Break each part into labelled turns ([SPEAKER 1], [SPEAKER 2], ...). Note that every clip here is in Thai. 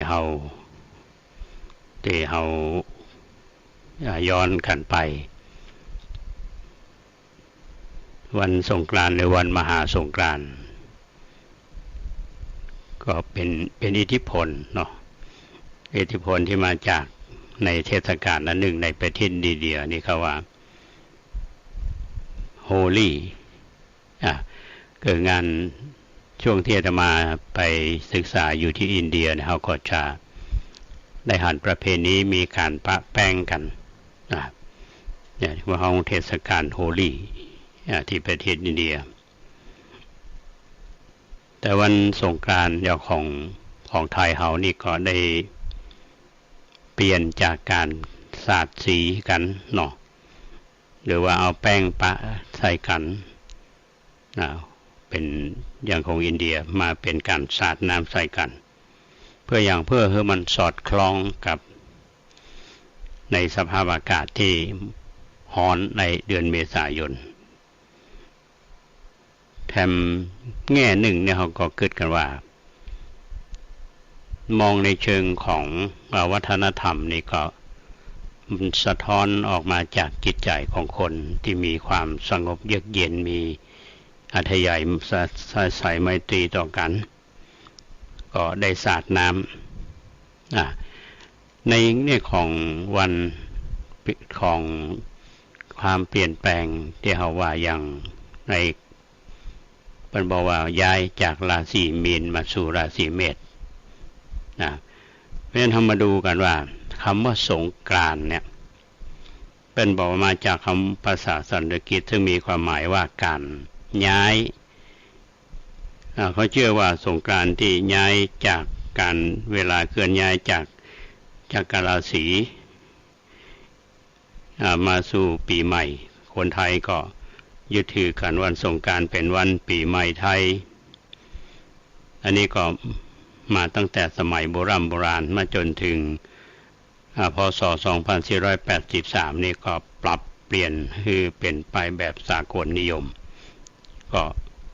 [SPEAKER 1] เฮาที่เฮาย้อนกันไปวันสงกรานต์หรือวันมหาสงกรานต์ก็เป็นอิทธิพลเนาะอิทธิพลที่มาจากในเทศกาลนั้นหนึ่งในประเทศอินเดียนี่เขาว่าโฮลี่เกิดงานช่วงที่อาตมาไปศึกษาอยู่ที่อินเดียเนี่ยเขาก็จะได้หันประเพณีมีการปะแป้งกันเนี่ยว่าห้องเทศกาลโฮลี่ที่ประเทศอินเดียแต่วันสงกรานต์ของไทยเฮานี่ก็ได้เปลี่ยนจากการสาดสีกันเนาะหรือว่าเอาแป้งปะใส่กันเป็นอย่างของอินเดียมาเป็นการสาดน้ำใส่กันเพื่อให้มันสอดคล้องกับในสภาพอากาศที่ร้อนในเดือนเมษายนแถมแง่หนึ่งเนี่ยเขาก็คิดกันว่ามองในเชิงของวัฒนธรรมนี่ก็มันสะท้อนออกมาจากจิตใจของคนที่มีความสงบเยือกเย็นมีอัธยาศัยใส่ไมตรีต่อกันก็ได้สาดน้ำในเนี่ยของวันของความเปลี่ยนแปลงที่เขาว่าอย่างในเป็นบอกว่าย้ายจากราศีมีนมาสู่ราศีเมษเพราะฉะนั้นทำมาดูกันว่าคำว่าสงกรานต์เนี่ยเป็นบอกมาจากคำภาษาสันสกฤตซึ่งมีความหมายว่าการย้ายเขาเชื่อว่าสงกรานต์ที่ย้ายจากการเวลาเคลื่อนย้ายจากกาลสีมาสู่ปีใหม่คนไทยก็ยึดถือกันวันสงกรานต์เป็นวันปีใหม่ไทยอันนี้ก็มาตั้งแต่สมัยโบราณมาจนถึงพ.ศ. 2483นี่ก็ปรับเปลี่ยนคือเปลี่ยนไปแบบสากลนิยมก็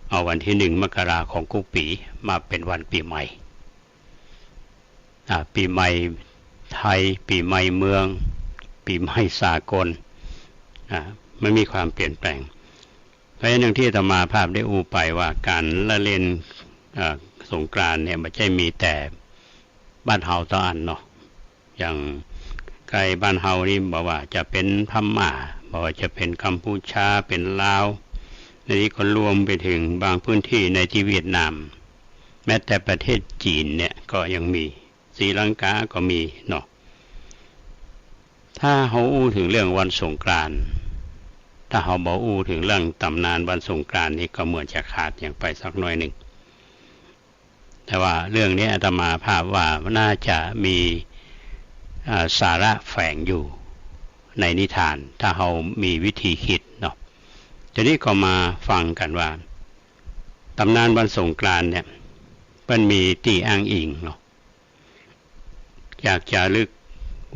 [SPEAKER 1] เอาวันที่1 มกราคมของทุกปีมาเป็นวันปีใหม่ปีใหม่ไทยปีใหม่เมืองปีใหม่สากลไม่มีความเปลี่ยนแปลงเพราะฉะนั้นที่อาตมาภาพได้อูไปว่าการละเล่นสงกรานต์เนี่ยไม่ใช่มีแต่บ้านเฮาเท่านั้นเนาะอย่างไกลบ้านเฮานี่บอกว่าจะเป็นพม่าบอกว่าจะเป็นกัมพูชาเป็นลาวในนี้ก็รวมไปถึงบางพื้นที่ในที่เวียดนามแม้แต่ประเทศจีนเนี่ยก็ยังมีศรีลังกาก็มีเนาะถ้าเขาอู้ถึงเรื่องวันสงกรานต์ถ้าเขาบอกอู้ถึงเรื่องตำนานวันสงกรานต์นี่ก็เหมือนจะขาดอย่างไปสักหน่อยหนึ่งแต่ว่าเรื่องนี้อาตมาภาพว่าน่าจะมีสาระแฝงอยู่ในนิทานถ้าเขามีวิธีคิดเนาะทีนี้ก็มาฟังกันว่าตำนานวันสงกรานต์เนี่ยมันมีที่อ้างอิงเนาะอยากจะลึก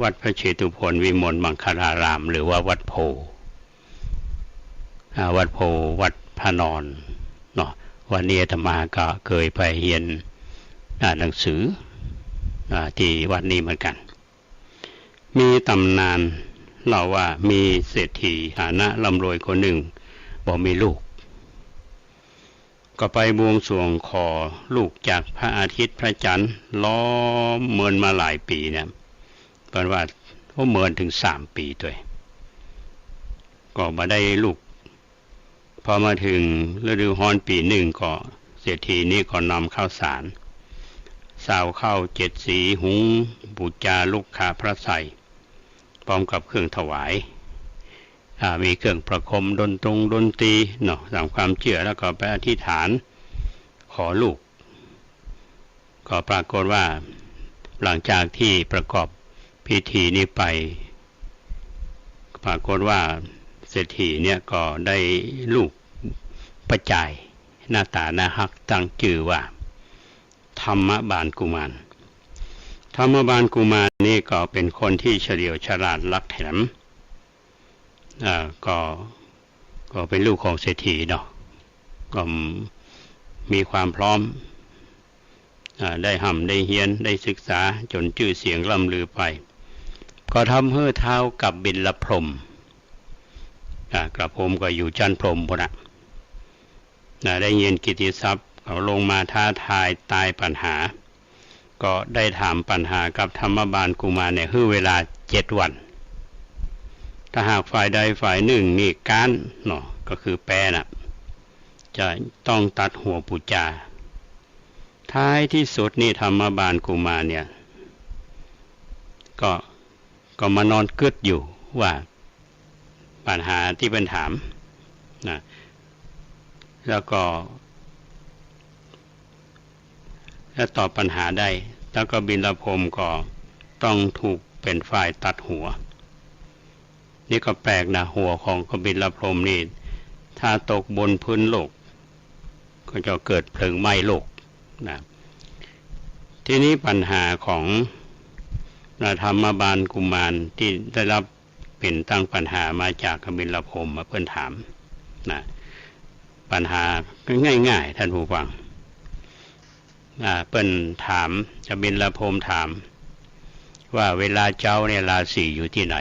[SPEAKER 1] วัดพระเชตุพนวิมลมังคลารามหรือว่าวัดโพวัดพระนอนเนาะวันนี้อาตมาก็เคยไปเรียนหนังสือที่วัดนี้เหมือนกันมีตำนานเล่าว่ามีเศรษฐีฐานะร่ำรวยคนหนึ่งบอกมีลูกก็ไปบวงสรวงขอลูกจากพระอาทิตย์พระจันทร์ล้อมเมินมาหลายปีเนี่ยแปลว่าเขาเมินถึง3 ปีด้วยก็มาได้ลูกพอมาถึงฤดูร้อนปีหนึ่งก็เศรษฐีนี้ก็นำข้าวสารสาวข้าว7 สีหุงบูชาลูกค้าพระไตรพร้อมกับเครื่องถวายมีเครื่องประคมดนตรีเนาะตามความเชื่อแล้วก็ไปอธิษฐานขอลูกก็ปรากฏว่าหลังจากที่ประกอบพิธีนี้ไปปรากฏว่าเศรษฐีเนี่ยก็ได้ลูกประจายหน้าตาน่าฮักตั้งชื่อว่าธรรมบาลกุมารธรรมบาลกุมารนี่ก็เป็นคนที่เฉลียวฉลาดลักแถมก็เป็นลูกของเศรษฐีเนาะก็มีความพร้อม ได้ห่ำได้เฮียนได้ศึกษาจนชื่อเสียงล่ำลือไปก็ทำให้เท้ากับบิลพรหมกระผมก็อยู่จันพรหมพุ่นได้เยินกิตติศัพท์เขาลงมาท้าทายตายปัญหาก็ได้ถามปัญหากับธรรมบาลกุมารเนี่ยคือเวลา7 วันถ้าหากฝ่ายใดฝ่ายหนึ่งนี่การเนาะก็คือแปรจะต้องตัดหัวปุจจาท้ายที่สุดนี่ธรรมบาลกุมารเนี่ยก็มานอนกึดอยู่ว่าปัญหาที่เป็นถามนะแล้วตอบปัญหาได้แล้วก็บิลพรหมก็ต้องถูกเป็นฝ่ายตัดหัวนี่ก็แปลกนะหัวของกบิลพรหมนี่ถ้าตกบนพื้นโลกก็จะเกิดเพลิงไหม้โลกนะทีนี้ปัญหาของธรรมบาลกุมารที่ได้รับเป็นตั้งปัญหามาจากกบิลพรหมมาเพิ่นถามนะปัญหาง่ายๆท่านผู้ฟังเพิ่นถามกบิลพรหมถามว่าเวลาเจ้าเนี่ยราศีอยู่ที่ไหน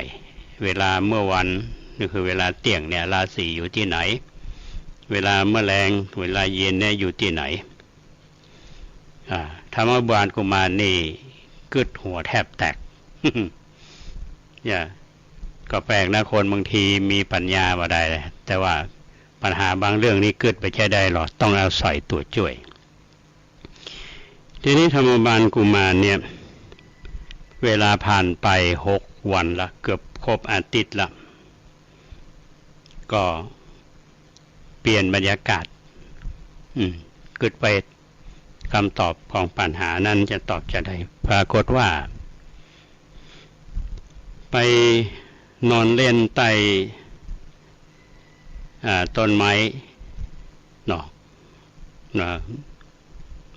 [SPEAKER 1] เวลาเมื่อวันนี่คือเวลาเที่ยงเนี่ยราศีอยู่ที่ไหนเวลาเมื่อแรงเวลาเย็นเนี่ยอยู่ที่ไหนธรรมบาลกุมารนี่กึดหัวแทบแตก เนี่ยก็แปลกนะคนบางทีมีปัญญามาได้แต่ว่าปัญหาบางเรื่องนี้กึดไปใช้ได้หรอต้องเอาใส่ตัวช่วยทีนี้ธรรมบาลกุมารเนี่ยเวลาผ่านไป6 วันละเกือบครบอาทิตย์ละก็เปลี่ยนบรรยากาศกึดไปคำตอบของปัญหานั้นจะตอบจะได้ปรากฏว่าไปนอนเล่นใต้ต้นไม้เนาะ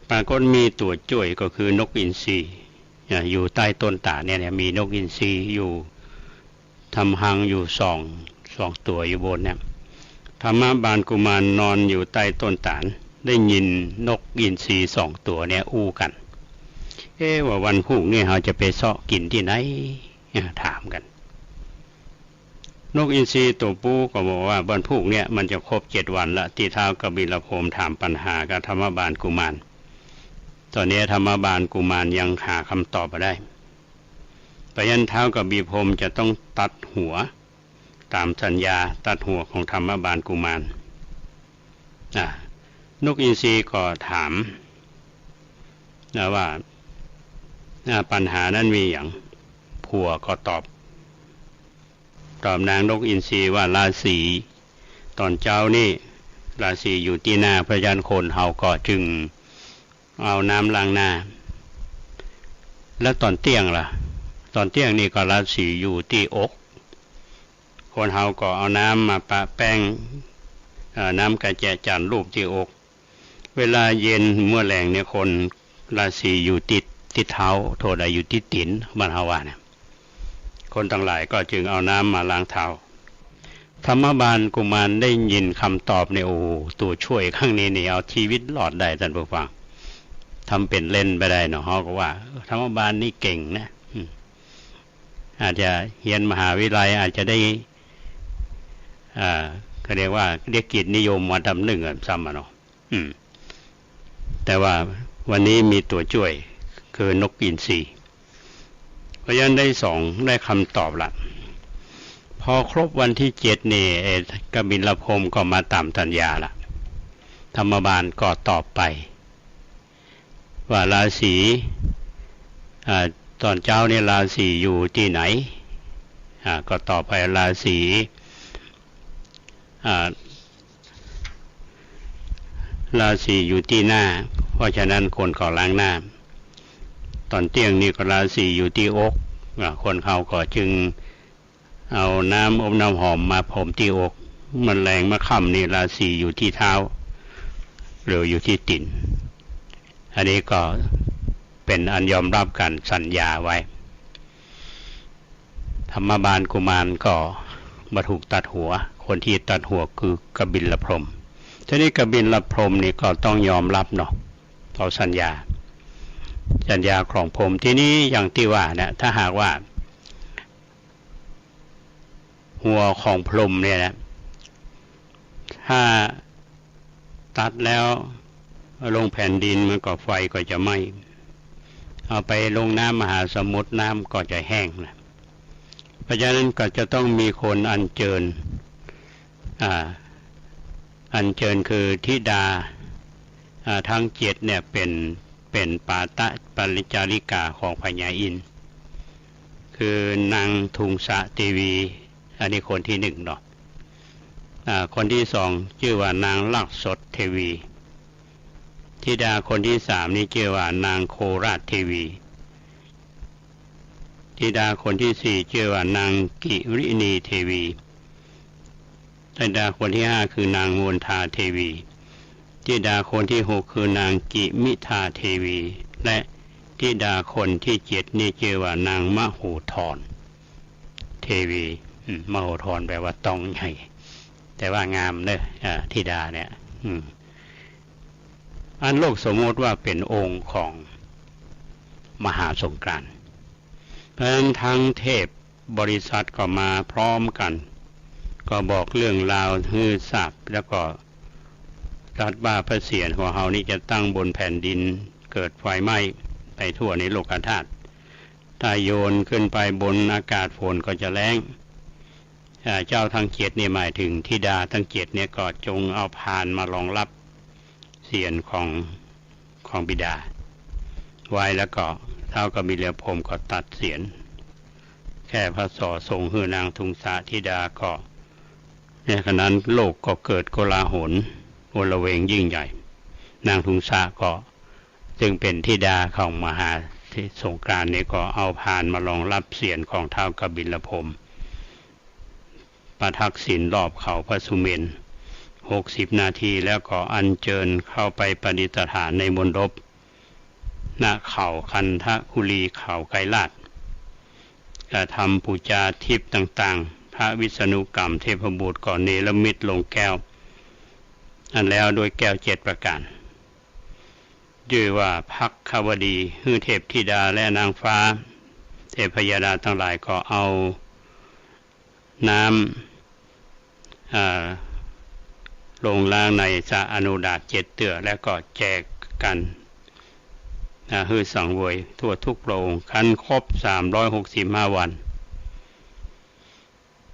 [SPEAKER 1] ปรากฏมีตัวจ่วยก็คือนกอินทรีอยู่ใต้ต้นตาลเนี่ยมีนกอินทรีอยู่ทำรังอยู่สองตัวอยู่บนเนี่ยธรรมบาลกุมารนอนอยู่ใต้ต้นตาลได้ยินนกอินทรี2 ตัวเนี่ยอู้กันว่าวันพรุ่งนี้เราจะไปเสาะกินที่ไหนถามกันนกอินทรีตัวปูก็บอกว่าวันพรุ่งเนี่ยมันจะครบ7 วันละที่ท้าวกบิลพรหมถามปัญหากับธรรมบาลกุมารตอนนี้ธรรมบาลกุมารยังหาคำตอบมาได้เพราะฉะนั้นท้าวกบิลพรหมจะต้องตัดหัวตามสัญญาตัดหัวของธรรมบาลกุมารนกอินทรีก็ถามว่าปัญหานั้นมีอย่างผัวก็ตอบนางนกอินทรีว่าราศีตอนเช้านี่ราศีอยู่ที่หน้าพระจันทร์คนเฮาก็จึงเอาน้ำล้างหน้าแล้วตอนเที่ยงล่ะตอนเที่ยงนี่ก็ราศีอยู่ที่อกคนเฮาก็เอาน้ำมาปะแป้งน้ำกระแจจันรูปที่อกเวลาเย็นเมื่อแรงเนี่ยคนราศีอยู่ติดเท้าโทษใดอยู่ที่ตีนบ้านเฮาว่าเนี่ยคนทั้งหลายก็จึงเอาน้ำมาล้างเท้าธรรมบาลกุมารได้ยินคำตอบในตัวช่วยข้างนี้นี่เอาชีวิตรอดได้ท่านผู้ฟังทำเป็นเล่นไปได้เนาะเขาก็ว่าธรรมบาลนี่เก่งนะอาจจะเรียนมหาวิทยาลัยอาจจะได้เขาเรียกว่าเรียกเกียรตินิยมมาทำ1ซ้ำเนาะแต่ว่าวันนี้มีตัวช่วยคือนกอินทรีเพราะฉะนั้นได้คำตอบละพอครบวันที่7นี่กบิลพรหมก็มาตามสัญญาละธรรมบาลก็ตอบไปว่าราศีตอนเช้าเนี่ยราศีอยู่ที่ไหนก็ตอบไปราศีอยู่ที่หน้าเพราะฉะนั้นคนก็ล้างหน้าตอนเที่ยงนี่ก็ราศีอยู่ที่อกคนเขาก็จึงเอาน้ำอบน้ำหอมมาพรมที่อกมันแรงมาค่ำนี่ราศีอยู่ที่เท้าหรืออยู่ที่ตีนอันนี้ก็เป็นอันยอมรับกันสัญญาไว้ธรรมบาลกุมารก็มาถูกตัดหัวคนที่ตัดหัวคือกบิลพรหมทีนี้กบิลพรหมนี่ก็ต้องยอมรับเนาะเขาสัญญา สัญญาครองผมทีนี้อย่างที่ว่าเนี่ยถ้าหากว่าหัวของพรหมเนี่ยนะถ้าตัดแล้วลงแผ่นดินมันก็ไฟก็จะไหม้เอาไปลงน้ำมหาสมุทรน้ำก็จะแห้งนะเพราะฉะนั้นก็จะต้องมีคนอัญเชิญอัญเชิญคือธิดาทั้งเจ็ดเนี่ยเป็นปาตะปริจาริกาของพญาอินทร์คือนางทุงสะเทวีอันนี้คนที่หนึ่งเนาะคนที่สองชื่อว่านางลักษฎเทวีธิดาคนที่สามนี่ชื่อว่านางโคราชเทวีธิดาคนที่สี่ชื่อว่านางกิริณีเทวีธิดาคนที่ห้าคือนางมณฑาเทวีธิดาคนที่หกคือนางกิมิทาเทวีและธิดาคนที่เจ็ดนี่ชื่อว่านางมโหธรเทวีมโหธรแปลว่าต้องใหญ่แต่ว่างามเนอะธิดาเนี่ยอันโลกสมมติว่าเป็นองค์ของมหาสงกรานต์เพราะฉะนั้นทั้งเทพบริษัทก็มาพร้อมกันก็บอกเรื่องราวฮือทราบแล้วก็ตรัสว่าพระเศียรของเฮานี่จะตั้งบนแผ่นดินเกิดไฟไหม้ไปทั่วในโลกธาตุถ้าโยนขึ้นไปบนอากาศฝนก็จะแล้งเจ้าทั้งเจ็ดนี่หมายถึงธิดาทั้งเจ็ดเนี่ยก็จงเอาพานมารองรับเศียรของบิดาไว้แล้วก็เท่ากับมีเรือพรมก็ตัดเศียรแค่พระสอทรงหือนางทุงสะธิดาก็ในขณะนั้นโลกก็เกิดโกลาหลโอละเวงยิ่งใหญ่นางทุงสะก็จึงเป็นธิดาของมหาสงกรานต์นี้ก็เอาพานมารองรับเศียรของเท้ากบิลพรหมประทักษิณรอบเขาพระสุเมรุ60 นาทีแล้วก็อัญเชิญเข้าไปประดิษฐานในมณฑปณเขาคันทกุลีเขาไกรลาศทำปูจาทิพย์ต่างๆพระวิษณุกรรมเทพบุตรก่อนเนรมิตลงแก้วอันแล้วโดยแก้ว7 ประการชื่อว่าภักขวดีฮือเทพธิดาและนางฟ้าเทพยดาทั้งหลายก็เอาน้ำลงล้างในสระอนุดาต7 เตื้อแล้วก็แจกกันฮือสังเวยทั่วทุกพระองค์คันครบ365 วัน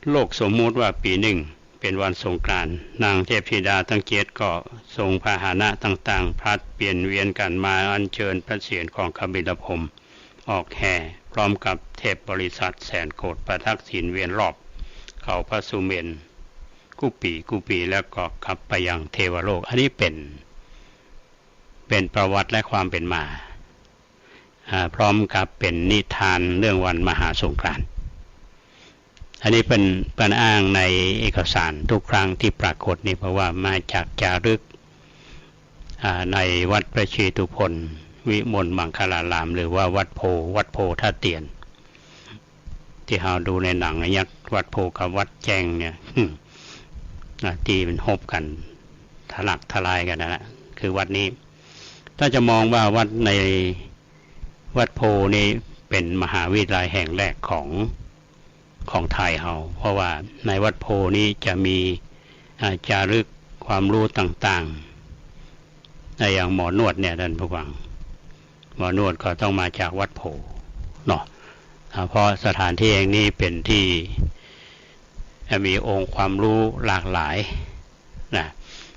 [SPEAKER 1] โลกสมมุติว่าปีหนึ่งเป็นวันสงกรานต์นางเทพธิดาทั้ง7ก็ทรงพาหนะต่างๆพลัดเปลี่ยนเวียนกันมาอัญเชิญพระเศียรของกบิลพรหมออกแห่พร้อมกับเทพบริษัทแสนโกฏประทักษิณเวียนรอบเขาพระสุเมรุกุปีแล้วก็ขับไปยังเทวโลกอันนี้เป็นประวัติและความเป็นมาพร้อมกับเป็นนิทานเรื่องวันมหาสงกรานต์อันนี้เป็นอ้างในเอกสารทุกครั้งที่ปรากฏนี่เพราะว่ามาจากจารึกในวัดพระเชตุพนวิมลมังคลารามหรือว่าวัดโพท่าเตียนที่เราดูในหนังยักษ์วัดโพกับวัดแจงเนี่ยที่มันหบกันทะลักทลายกันนะคือวัดนี้ถ้าจะมองว่าวัดในวัดโพนี้เป็นมหาวิทยาลัยแห่งแรกของไทยเราเพราะว่าในวัดโพนี้จะมีจารึกความรู้ต่างๆอย่างหมอนวดเนี่ยท่านผู้ฟังหมอนวดก็ต้องมาจากวัดโพเนาะเพราะสถานที่แห่งนี้เป็นที่มีองค์ความรู้หลากหลายนะ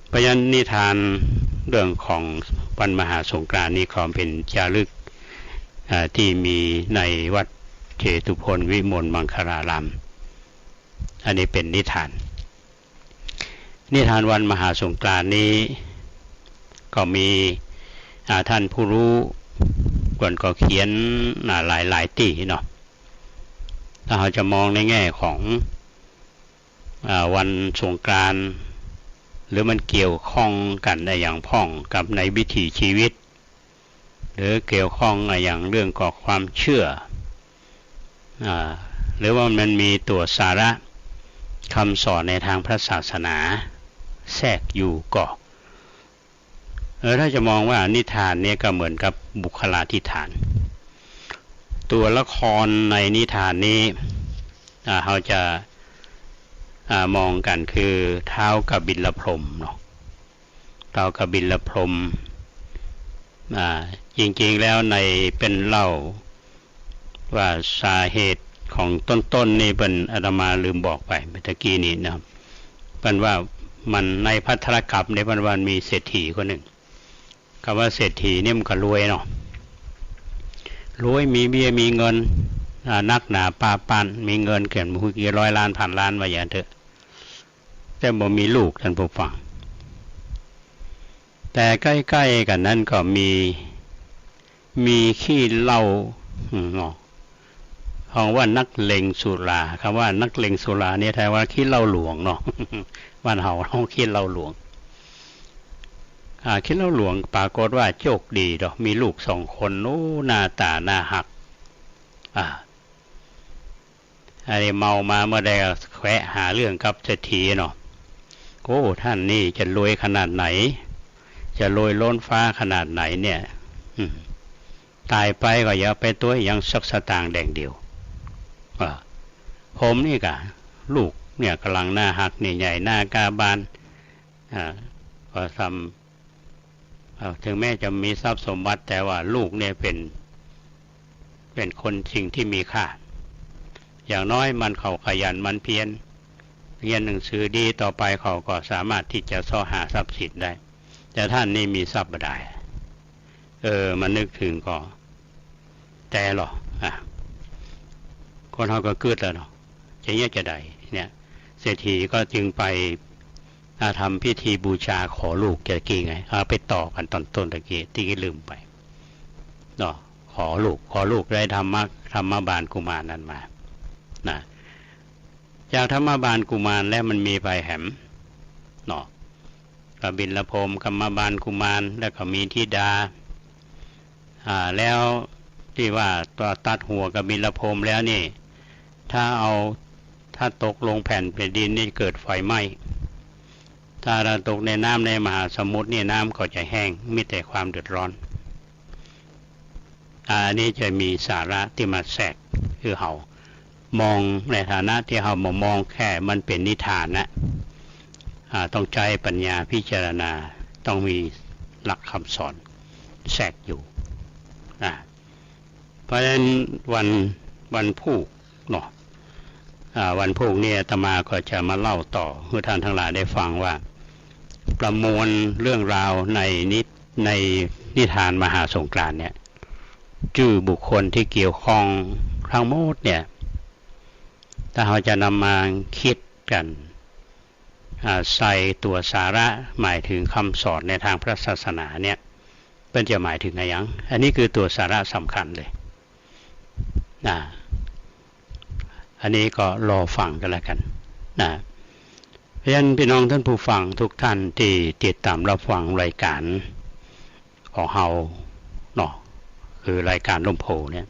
[SPEAKER 1] เพราะฉะนั้นนิทานเรื่องของวันมหาสงกรานต์นี้ก็เป็นจารึกที่มีในวัดเชตุพนวิมลมังคลารามอันนี้เป็นนิทานวันมหาสงกรานต์นี้ก็มีท่านผู้รู้ก็เขียนหลายตีเนาะถ้าเราจะมองในแง่ของวันสงกรานต์หรือมันเกี่ยวข้องกันได้อย่างพ้องกับในวิถีชีวิตหรือเกี่ยวข้องอย่างเรื่องของความเชื่อหรือว่ามันมีตัวสาระคำสอนในทางพระศาสนาแทรกอยู่ก็ ถ้าจะมองว่านิทานเนี่ยก็เหมือนกับบุคลาธิฐานตัวละครในนิทานนี้เราจะมองกันคือท้าวกบิลพรหมเนาะท้าวกบิลพรหมจริงๆแล้วในเป็นเล่าว่าสาเหตุของต้นนี่เป็นอาตมาลืมบอกไปเมื่อกี้นี้นะครับเป็นว่ามันในภัทรกัปในวันมีเศรษฐีคนหนึ่งคำว่าเศรษฐีนี่มันก็รวยเนาะรวยมีเบี้ยมีเงินนักหนาปาปันมีเงินเกินมือกี่ร้อยล้านพันล้านว่าอย่างเถอะแต่บ่มีลูกท่านผู้ฟังแต่ใกล้ๆกันนั้นก็มีขี้เหล้าเนาะห้องว่านักเลงสุราคำว่านักเลงสุราเนี่ยแท้ว่าขี้เหล้าหลวงเนาะบ้านเฮาต้องขี้เหล้าหลวงขี้เหล้าหลวงปรากฏว่าโชคดีดอกมีลูก2 คนโอ้หน้าตาหน้าหักอันนี้เมามาเมื่อใดแขวะหาเรื่องกับเศรษฐีเนาะโอ้ท่านนี่จะรวยขนาดไหนจะรวยล้นฟ้าขนาดไหนเนี่ยตายไปก็อย่าไปตัวยังสักสตางค์แดงเดียวผมนี่กะลูกเนี่ยกำลังหน้าหักนี่ใหญ่หน้ากาบานก็ทำถึงแม้จะมีทรัพย์สมบัติแต่ว่าลูกเนี่ยเป็นคนสิ่งที่มีค่าอย่างน้อยมันเขาขยันมันเพียรเรียนหนังสือดีต่อไปเขาก็สามารถที่จะหาทรัพย์สินได้แต่ท่านนี่มีทรัพย์บ่ได้มันนึกถึงก็แต่หรอคนเขาก็เกิดแล้วเนาะจะเงี้ยจะได้เนี่ยเศรษฐีก็จึงไปทำพิธีบูชาขอลูกจะกี่ไงไปต่อกันตอนต้นตะกี้ที่ลืมไปเนาะขอลูกได้ธรรมบาลกุมารนั้นมานะจากธรรมบาลกุมารแล้วมันมีไปแหมเนาะกบิลพรหมธรรมบาลกุมารแล้วก็มีธิดาแล้วที่ว่าตัวตัดหัวกบิลพรหมแล้วนี่ถ้าตกลงแผ่นดินนี่เกิดไฟไหม้ถ้าเราตกในน้ำในมหาสมุทรนี่น้ำก็จะแห้งมีแต่ความเดือดร้อนอันนี้จะมีสาระที่มาแทรกคือเฮามองในฐานะที่เฮามองแค่มันเป็นนิทานนะต้องใจปัญญาพิจารณาต้องมีหลักคำสอนแทรกอยู่เพราะฉะนั้นวันพุธเนาะวันพุธเนี่ยอาตมาก็จะมาเล่าต่อให้ท่านทั้งหลายได้ฟังว่าประมวลเรื่องราวในนิทานมหาสงกรานต์เนี่ยชื่อบุคคลที่เกี่ยวข้องทั้งหมดเนี่ยถ้าเราจะนำมาคิดกันใส่ตัวสาระหมายถึงคำสอนในทางพระศาสนาเนี่ยเป็นจะหมายถึงอะไรยังอันนี้คือตัวสาระสำคัญเลยอันนี้ก็รอฟังกันแล้วกันเพราะฉะนั้นพี่น้องท่านผู้ฟังทุกท่านที่ติดตามรับฟังรายการของเฮาเนาะคือรายการลมโพเนี่ย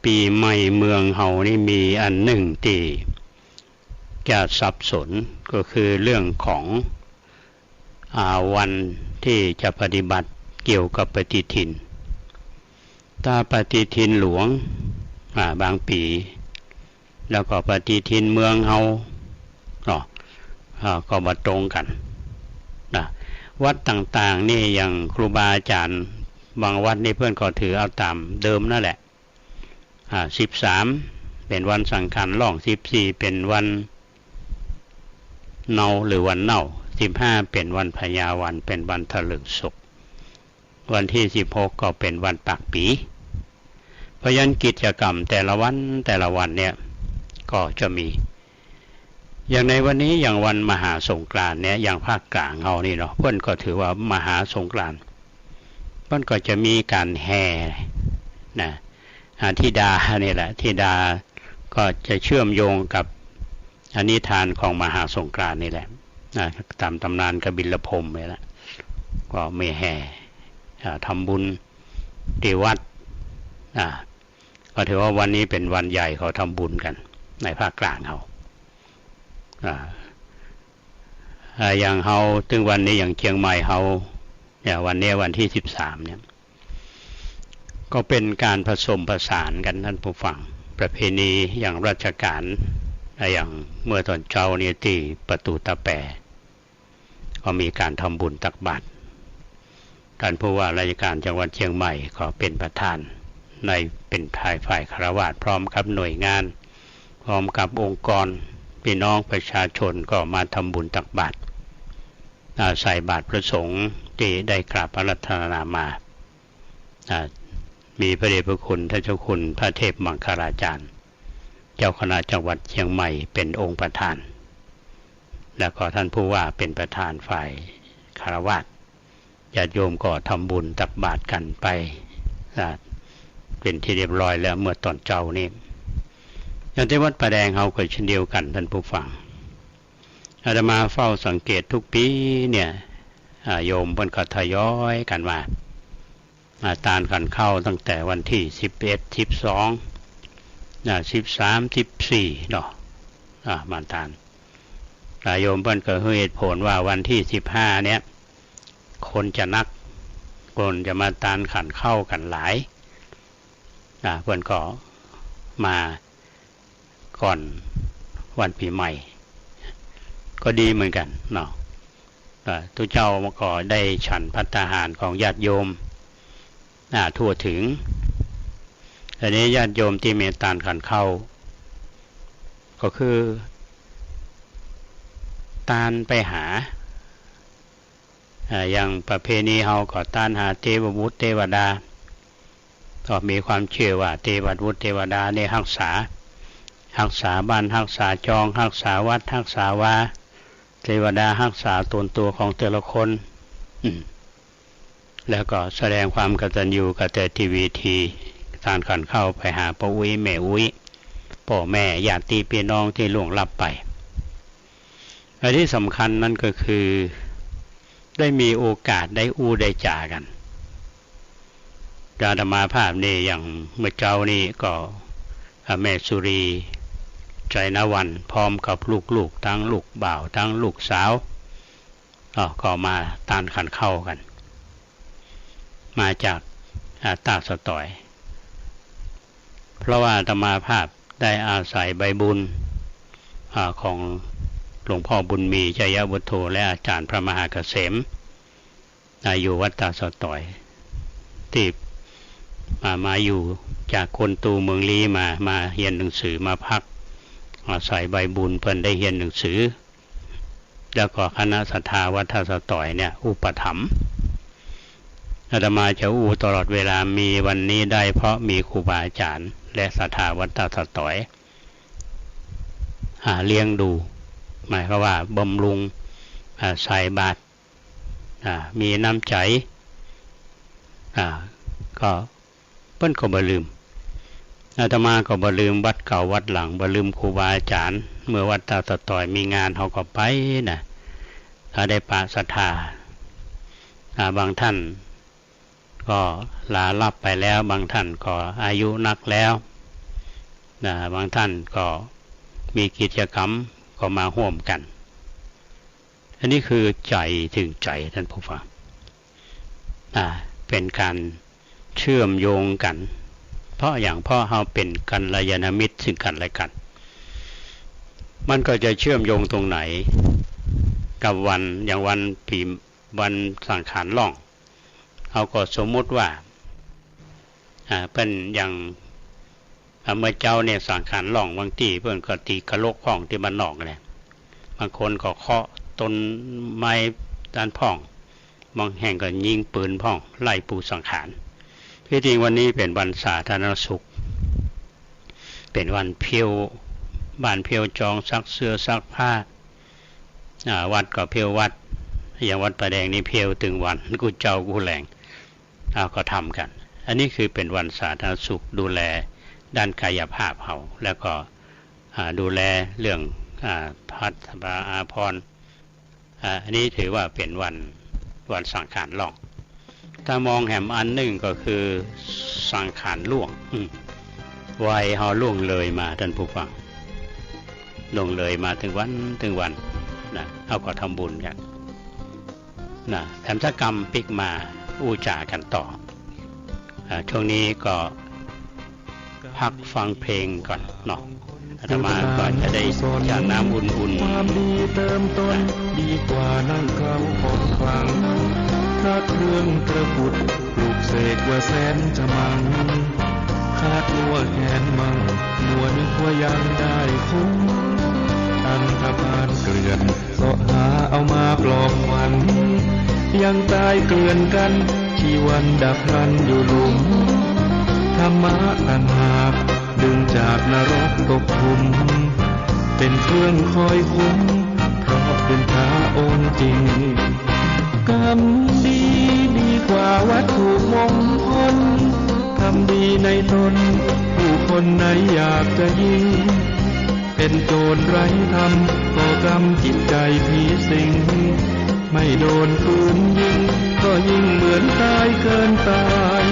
[SPEAKER 1] ปีใหม่เมืองเฮานี่มีอันหนึ่งที่จะสับสนก็คือเรื่องของวันที่จะปฏิบัติเกี่ยวกับปฏิทินถ้าปฏิทินหลวงบางปีแล้วก็ปฏิทินเมืองเฮาเนาะก็มาตรงกันวัดต่างๆนี่อย่างครูบาอาจารย์บางวัดนี่เพื่อนก็ถือเอาตามเดิมนั่นแหละ13เป็นวันสังขารล่อง14เป็นวันเนาหรือวันเน่า15เป็นวันพญาวันเป็นวันถลึงศพวันที่16ก็เป็นวันปากปีเพราะฉะนั้นกิจกรรมแต่ละวันเนี่ยก็จะมีอย่างในวันนี้อย่างวันมหาสงกรานต์เนี่ยอย่างภาคกลางเฮานี่เนาะเพิ่นก็ถือว่ามหาสงกรานต์เพิ่นก็จะมีการแห่ธิดานี่แหละธิดาก็จะเชื่อมโยงกับนิทานของมหาสงกรานต์นี่แหละตามตำนานกบิลพรหมนี่แหละก็ไม่แห่ทำบุญที่วัดก็ถือว่าวันนี้เป็นวันใหญ่เขาทำบุญกันในภาคกลางเขาอย่างเฮาถึงวันนี้อย่างเชียงใหม่เฮา อย่างวันนี้วันที่13เนี่ยก็เป็นการผสมผสานกันท่านผู้ฟังประเพณีอย่างราชการอย่างเมื่อตอนเช้าเนี่ยที่ประตูตะแปก็มีการทำบุญตักบาตรท่านผู้ว่าราชการจังหวัดเชียงใหม่ก็เป็นประธานในเป็นฝ่ายฆราวาสพร้อมกับหน่วยงานพร้อมกับองค์กรพี่น้องประชาชนก็มาทำบุญตักบาตรใส่บาตรพระสงฆ์ที่ได้กราบอาราธนามามีพระเดชพระคุณท่านเจ้าคุณพระเทพมังคลาจารย์เจ้าคณะจังหวัดเชียงใหม่เป็นองค์ประธานแล้วก็ท่านผู้ว่าเป็นประธานฝ่ายฆราวาสญาติโยมก็ทำบุญตักบาตรกันไปเป็นที่เรียบร้อยแล้วเมื่อตอนเช้านี้อย่างที่วัดประแดงเฮาก็เช่นเดียวกันท่านผู้ฟังอาตมาเฝ้าสังเกตทุกปีเนี่ยโยมเพิ่นก็ทยอยกันมาตานกันเข้าตั้งแต่วันที่11 12 13 14เนาะมาตานโยมเพิ่นก็ให้เหตุผลว่าวันที่15เนี่ยคนจะนักคนจะมาตานขันเข้ากันหลายเพิ่นก็มาก่อนวันปีใหม่ก็ดีเหมือนกันเนาะทุกเจ้าก็ได้ฉันภัตตาหารของญาติโยมทั่วถึงอันนี้ญาติโยมที่มีตานขันเข้าก็คือตานไปหาอย่างประเพณีเฮาก็ตานหาเทวบุตรเทวดาก็มีความเชื่อว่าเทวบุตรเทวดาเนี่ยรักษาบ้านรักษาจองรักษาวัดรักษาวาเทวดารักษาตนตัวของแต่ละคนแล้วก็แสดงความกตัญญูกตเวทีตานขันเข้าไปหาพ่ออุ้ยแม่อุ้ยพ่อแม่ญาติพี่น้องที่ล่วงลับไปอันที่สำคัญนั่นก็คือได้มีโอกาสได้ได้จากันอาตมาภาพนี่อย่างเมื่อเจ้านี่ก็แม่สุรีใจนวันพร้อมกับลูกทั้งลูกบ่าวทั้งลูกสาวก็มาตานขันเข้ากันมาจากตาสตอยเพราะว่าอาตมาภาพได้อาศัยใบบุญของหลวงพ่อบุญมีชัยวุฒโธและอาจารย์พระมหาเกษมอยู่วัดตาสตอยที่มาอยู่จากคนตูเมืองลี้มาเรียนหนังสือมาพักอาศัยใบบุญเพิ่นได้เรียนหนังสือแล้วก็คณะศรัทธาวัดตาสตอยเนี่ยอุปถัมภ์อาตมาจะตลอดเวลามีวันนี้ได้เพราะมีครูบาอาจารย์และศรัทธาวัดตาสตอยเลี้ยงดูหมายความว่าบำรุงใส่บาตรมีน้ำใจก็เพิ่นก็บ่ลืมอาตมาก็บ่ลืมวัดเก่าวัดหลังบ่ลืมครูบาอาจารย์เมื่อวัดตาสตอยมีงานเขาก็ไปนะถ้าได้ปะศรัทธาบางท่านก็ลาลับไปแล้วบางท่านก็อายุนักแล้วบางท่านก็มีกิจกรรมก็มาร่วมกันอันนี้คือใจถึงใจท่านผู้ฟังเป็นการเชื่อมโยงกันเพราะเราเป็นกัลยาณมิตรซึ่งกันและกันมันก็จะเชื่อมโยงตรงไหนกับวันอย่างวันสังขารล่องเขาก็สมมุติว่าเป็นอย่างเมื่อเจ้าเนี่ยสังขารล่องบางทีเพื่อนก็ตีกระโลกพ่องที่มันนอกเลยบางคนก็เคาะต้นไม้ด้านพ่องบางแห่งก็ยิงปืนพ่องไล่ปูสังขารที่จริงวันนี้เป็นวันสาธารณสุขเป็นวันเพียวบ้านเพียวจองซักเสื้อซักผ้าวัดก็เพียววัดอย่างวัดประแดงนี่เพียวถึงวันกูเจ้ากูแหลงก็ทำกันอันนี้คือเป็นวันสาธารณสุขดูแลด้านกายภาพเขาแล้วก็ดูแลเรื่องพัฒนาอาภรณ์อันนี้ถือว่าเป็นวันสังขารล่องถ้ามองแหมอันหนึ่งก็คือสังขารล่วงวัยเขาล่วงเลยมาท่านผู้ฟังล่วงเลยมาถึงวันนะเขาก็ทำบุญกัน นะแถมสักกรรมปิกมาอู้จากันต่อช่วงนี้ก็พักฟังเพลงก่อนเนาะอาตมาก็จะได้จานน้ำอุ่นๆ
[SPEAKER 2] ความดีเติมต้นดีกว่านั่งเคล้าของคลังพระเครื่องตะกุดปลูกเสกว่าแสนจะมั่งคาดว่าแขนมั่งมัวนึกว่ายังได้คุ้มอันธพาลเกลื่อนเสาะหาเอามาปลอบขวัญยังตายเกลื่อนกันชีวันดับพลันอยู่หลุมธรรมะต่างหากดึงจากนรกตกขุมเป็นเครื่องคอยคุ้มเพราะเป็นพระองค์จริงกรรมดีดีกว่าวัตถุมงคลทำดีในตนผู้คนไหนอยากจะยิงเป็นโจรไร้ธรรมก่อกรรมจิตใจผีสิงไม่โดนปืนยิงก็ยิ่งเหมือนตายเกินตาย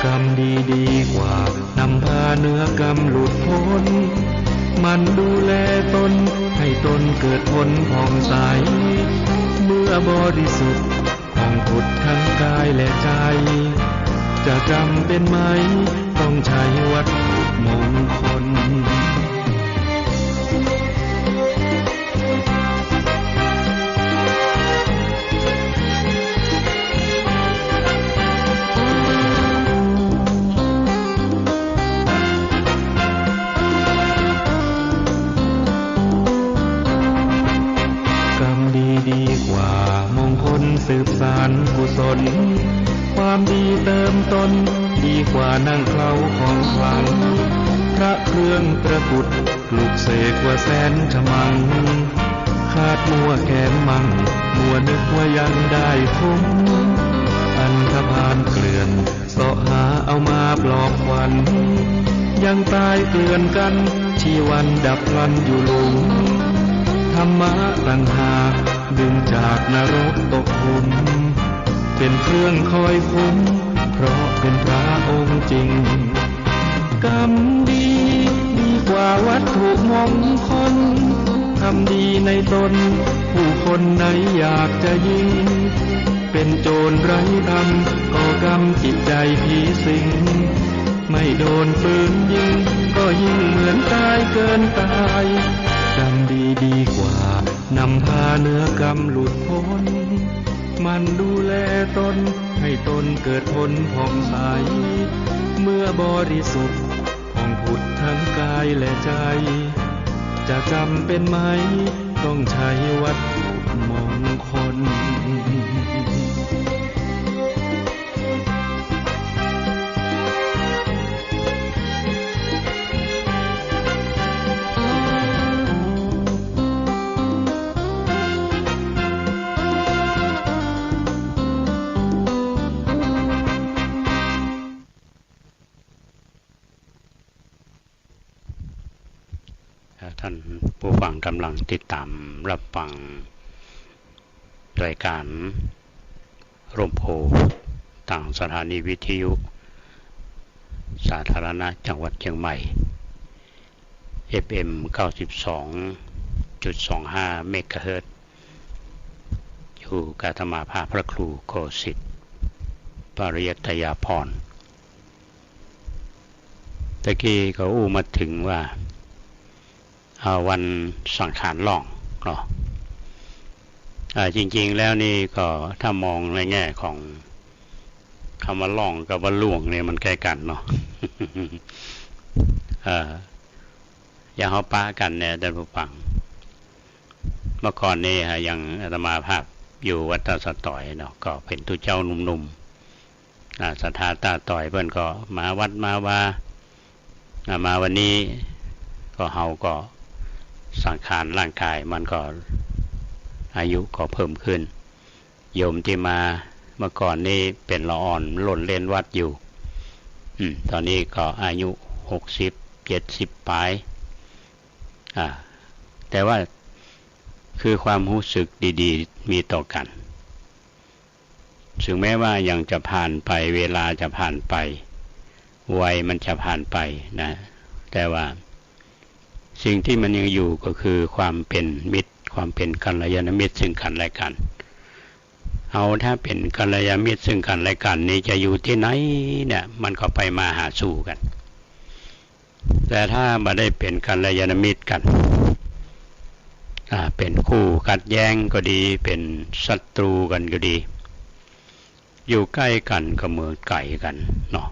[SPEAKER 2] กรรมดีดีกว่านำพาเนื้อกรรมหลุดพ้นมันดูแลตนให้ตนเกิดผลผ่องใสเมื่อบริสุทธิ์ผ่องผุดทั้งกายและใจจะจำเป็นไหมต้องใช้วัตถุมงคลสืบสานกุศลความดีเติมต้นดีกว่านั่งเคล้าของคลังพระเครื่องตะกุดปลูกเสกว่าแสนฉมังคาดมัวแขนมั่งมัวนึกว่ายังได้คุ้มอันธพาลเกลื่อนเสาะหาเอามาปลอบขวัญยังตายเกลื่อนกันชีวันดับพลันอยู่หลุมธรรมะต่างหากดึงจากนรกตกขุมเป็นเครื่องคอยคุ้มเพราะเป็นพระองค์จริงกรรมดีดีกว่าวัตถุมงคลทำดีในตนผู้คนไหนอยากจะยิงเป็นโจรไร้ธรรมก่อกรรมจิตใจผีสิงไม่โดนปืนยิงก็ยิ่งเหมือนตายเกินตายกรรมดีดีกว่านำพาเนื้อกรรมหลุดพ้นมันดูแลตนให้ตนเกิดผลผ่องใสเมื่อบริสุทธิ์ผ่องผุดทั้งกายและใจจะจำเป็นไหมต้องใช้วัตถุมงคล
[SPEAKER 1] ท่านผู้ฟังกำลังติดตามรับฟังรายการร่มโพทางสถานีวิทยุสาธารณะจังหวัดเชียงใหม่ FM 92.25 เมกะเฮิรตซ์อยู่กับอาตมาภาพพระครูโคสิทธิ์ปริยัตยาภรณ์ตะกี้ก็อู้มาถึงว่าวันสังขารล่องเนาะจริงๆแล้วนี่ก็ถ้ามองในแง่ของคำว่าล่องกับว่าล่วงเนี่ยมันใกล้กันเนาะ อย่างเขาป้ากันเนี่ยท่านผู้ฟังเมื่อก่อนนี่ยังอาตมาภาพอยู่วัดตาสะต่อยเนาะก็เป็นตุเจ้าหนุ่มๆศรัทธาตาต่อยเพิ่นก็มาวัดมาว่ามาวันนี้ก็เฮาก็สังขารร่างกายมันก็อายุก็เพิ่มขึ้นโยมที่มาเมื่อก่อนนี่เป็นละอ่อนหล่นเล่นวัดอยู่ตอนนี้ก็อายุ60-70ปลายแต่ว่าคือความรู้สึกดีๆมีต่อกันถึงแม้ว่ายังจะผ่านไปเวลาจะผ่านไปวัยมันจะผ่านไปนะแต่ว่าสิ่งที่มันยังอยู่ก็คือความเป็นมิตรความเป็นกัลยาณมิตรซึ่งกันและกัน เอาถ้าเป็นกัลยาณมิตรซึ่งกันและกันนี่จะอยู่ที่ไหนเนี่ยมันก็ไปมาหาสู่กันแต่ถ้ามาได้เป็นกัลยาณมิตรกันเป็นคู่ขัดแย้งก็ดีเป็นศัตรูกันก็ดีอยู่ใกล้กันก็เหมือนไก่กันเนาะ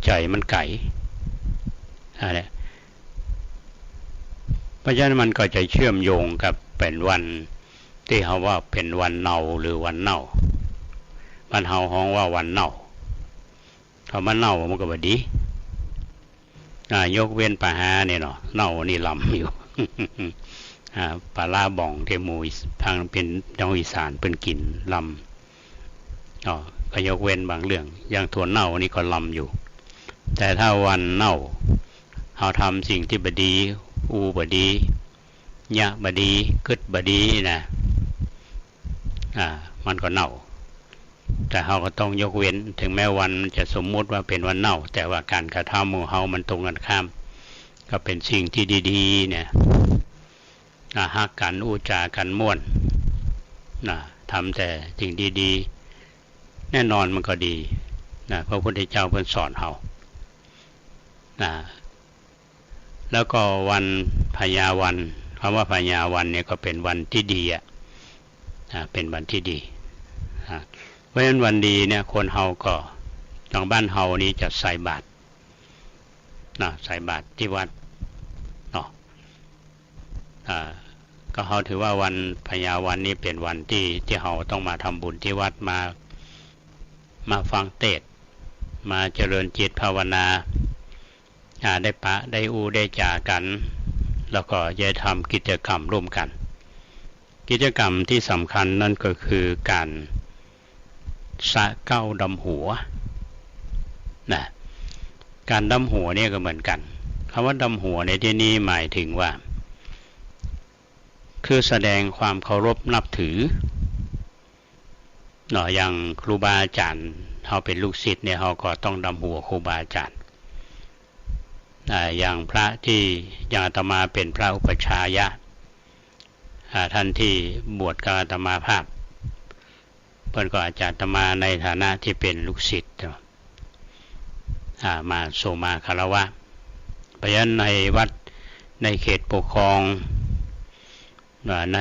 [SPEAKER 1] ใจมันไก่อะไรเพราะฉะนั้นมันก็จะเชื่อมโยงกับเป็นวันที่เขาว่าเป็นวันเน่าหรือวันเน่าบ้านเฮาฮ้องว่าวันเน่าถ้ามันเน่ามันก็บ่ดียกเว้นปลาหาเนี่ยเนาะเน่านี่ลำอยู่ ปลาลาบ่องเทมูทางเป็นดาวอีสานเป็นกินลำก็ยกเว้นบางเรื่องอย่างถั่วเน่านี่ก็ลำอยู่แต่ถ้าวันเน่าเขาทำสิ่งที่บดีบดียะบดีกึดบดีนะมันก็เน่าแต่เขาก็ต้องยกเว้นถึงแม้วันมันจะสมมุติว่าเป็นวันเน่าแต่ว่าการกระทำของเขามันตรงกันข้ามก็เป็นสิ่งที่ดีๆเนี่ยฮักกันจากันม่วนทำแต่สิ่งดีๆแน่นอนมันก็ดีพระพุทธเจ้าเพิ่นสอนเราแล้วก็วันพญาวันคำว่าพญาวันเนี่ยก็เป็นวันที่ดีเป็นวันที่ดีเพราะฉะนั้นวันดีเนี่ยคนเฮาก็ทางบ้านเฮานี้จะใส่บาตรใส่บาตรที่วัดเนาะก็เฮาถือว่าวันพญาวันนี้เป็นวันที่เฮาต้องมาทำบุญที่วัดมาฟังเทศน์มาเจริญจิตภาวนาได้ปะได้ได้จากันแล้วก็จะทำกิจกรรมร่วมกันกิจกรรมที่สำคัญนั่นก็คือการสะเก้าดำหัวการดำหัวเนี่ยก็เหมือนกันคำว่าดำหัวในที่นี้หมายถึงว่าคือแสดงความเคารพนับถืออย่างครูบาอาจารย์เขาเป็นลูกศิษย์เนี่ยเขาก็ต้องดำหัวครูบาอาจารย์อย่างพระที่อย่างอาตมาเป็นพระอุปัชฌายะท่านที่บวชกับอาตมาภาพเพิ่นก็อาจารย์อาตมาในฐานะที่เป็นลูกศิษย์มาโสมาคารวะเพราะฉะนั้นในวัดในเขตปกครองใน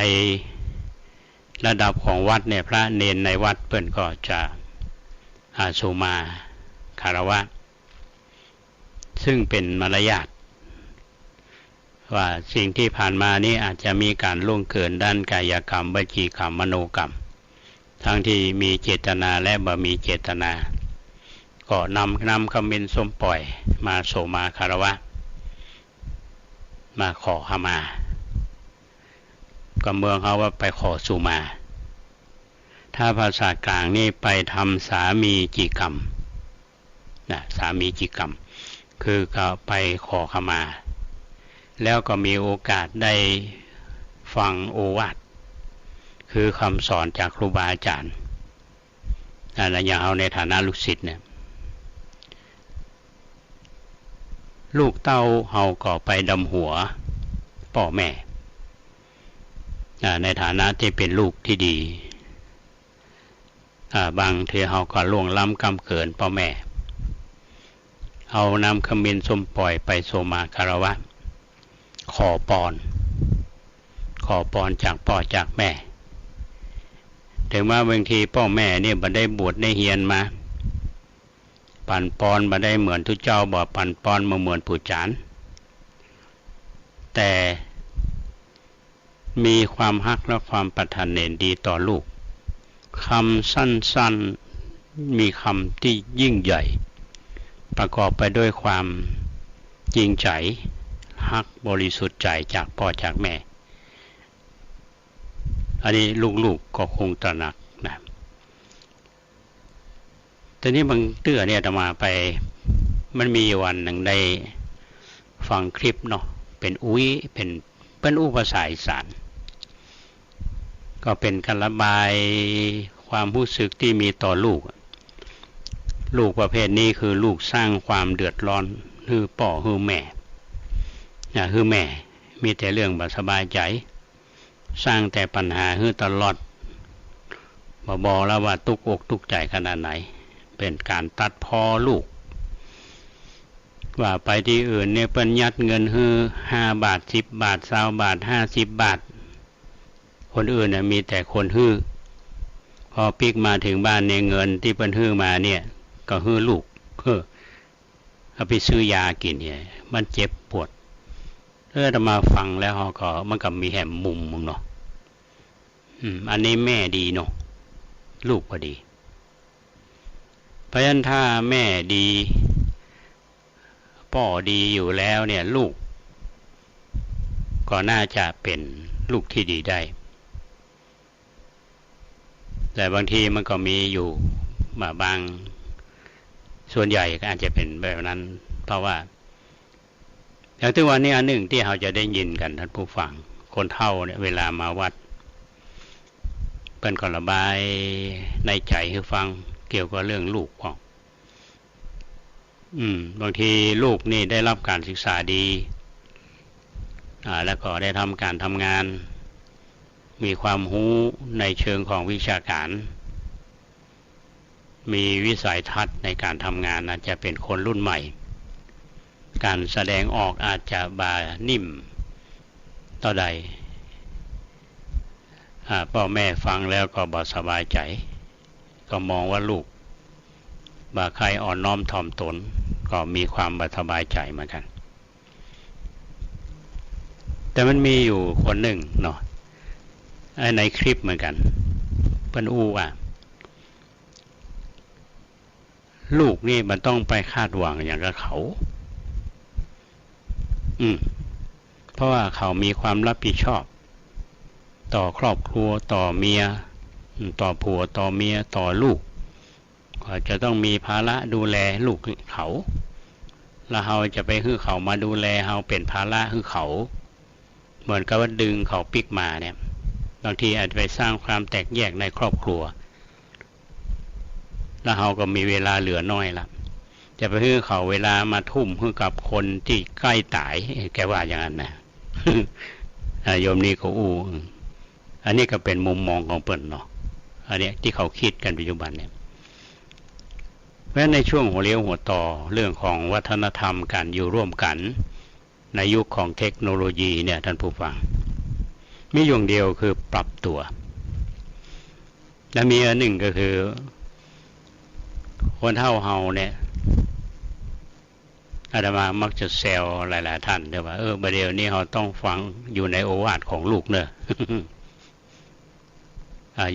[SPEAKER 1] ระดับของวัดเนี่ยพระเนนในวัดเพิ่นก็จะโสมาคารวะซึ่งเป็นมารยาทว่าสิ่งที่ผ่านมานี้อาจจะมีการล่วงเกินด้านกายกรรมวจีกรรมมโนกรรมทั้งที่มีเจตนาและบ่มีเจตนาก็นำคำเป็นสมปล่อยมาโสมาคารวะมาขอขมาก็เมืองเขาว่าไปขอสุมาถ้าภาษากลางนี่ไปทำสามีจิกรรมสามีจิกรรมคือก็ไปขอขมาแล้วก็มีโอกาสได้ฟังโอวาทคือคำสอนจากครูบาอาจารย์อย่างเอาในฐานะลูกศิษย์เนี่ยลูกเต้าเฮาก็ไปดำหัวพ่อแม่ในฐานะที่เป็นลูกที่ดีบางทีเฮาก็ล่วงล้ำกำเกินพ่อแม่เอานำคำมินสมปล่อยไปโสมาคารวะขอปอนจากพ่อจากแม่ถึงว่าบางทีพ่อแม่เนี่ยบ่ได้บวชได้เฮียนมาปั่นปอนบ่ได้เหมือนทุกเจ้าบ่ปั่นปอนมาเหมือนผู้จานแต่มีความฮักและความปรารถนาดีต่อลูกคำสั้นๆมีคำที่ยิ่งใหญ่ประกอบไปด้วยความจริงใจฮักบริสุทธิ์ใจจากพ่อจากแม่อันนี้ลูกๆก็คงตระหนักนะแต่นี้บางเตื้อเนี่ยจะมาไปมันมีวันหนึ่งได้ฟังคลิปเนาะเป็นเป็นภาษาอีสานก็เป็นการระบายความรู้สึกที่มีต่อลูกประเภทนี้คือลูกสร้างความเดือดร้อนคือพ่อคือแม่คือแม่มีแต่เรื่องบ่สบายใจ สร้างแต่ปัญหาให้ตลอดบอกแล้วว่าตุกอกตุกใจขนาดไหนเป็นการตัดพ้อลูกว่าไปที่อื่นเนี่ยเปิ้นยัดเงินฮื้อ5 บาท10 บาท20 บาท50 บาทคนอื่นน่ะมีแต่คนฮื้อพอปิกมาถึงบ้านเนี่ยเงินที่เปิ้นฮื้อมาเนี่ยก็ฮื้อลูกเอาไปซื้อยากินเนี่ยมันเจ็บปวดจะมาฟังแล้วก็มันก็มีแหมมุมมึงเนาะอันนี้แม่ดีเนาะลูกก็ดีเพราะฉะนั้นถ้าแม่ดีพ่อดีอยู่แล้วเนี่ยลูกก็น่าจะเป็นลูกที่ดีได้แต่บางทีมันก็มีอยู่มาบางส่วนใหญ่ก็อาจจะเป็นแบบนั้นเพราะว่าอย่างที่วันนี้อันหนึ่งที่เราจะได้ยินกันท่านผู้ฟังคนเฒ่าเนี่ยเวลามาวัดเป็นก็ระบายในใจให้ฟังเกี่ยวกับเรื่องลูกของบางทีลูกนี่ได้รับการศึกษาดีแล้วก็ได้ทำการทำงานมีความรู้ในเชิงของวิชาการมีวิสัยทัศน์ในการทำงานอาจจะเป็นคนรุ่นใหม่การแสดงออกอาจจะบานิ่มต่อใดพ่อแม่ฟังแล้วก็บ่สบายใจก็มองว่าลูกบ่ใครอ่อนน้อมถ่อมตนก็มีความบ่สบายใจเหมือนกันแต่มันมีอยู่คนหนึ่งเนาะในคลิปเหมือนกันเพิ่นอู้ว่าลูกนี่มันต้องไปคาดหวังอย่างกับเขาเพราะว่าเขามีความรับผิดชอบต่อครอบครัวต่อเมียต่อผัวต่อเมียต่อลูกก็จะต้องมีภาระดูแลลูกเขาแล้วเราจะไปให้เขามาดูแลเราเป็นภาระให้เขาเหมือนกับว่าดึงเขาปิกมาเนี่ยบางทีอาจจะไปสร้างความแตกแยกในครอบครัวแล้วเราก็มีเวลาเหลือน้อยละจะไปให้เขาเวลามาทุ่มให้กับคนที่ใกล้ตายแกว่าอย่างนั้นนะโยมนี่เขาอู้อันนี้ก็เป็นมุมมองของเปิ้นเนาะอันนี้ที่เขาคิดกันปัจจุบันเนี่ยเพราะฉะนั้นในช่วงหัวเลี้ยวหัวต่อเรื่องของวัฒนธรรมการอยู่ร่วมกันในยุคของเทคโนโลยีเนี่ยท่านผู้ฟังมีอย่างเดียวคือปรับตัวและมีอันหนึ่งก็คือคนเฒ่าเฮาเนี่ยอาตมามักจะแซวหลายๆท่านว่าประเดี๋ยวนี้เราต้องฟังอยู่ในโอวาทของลูกเนอะ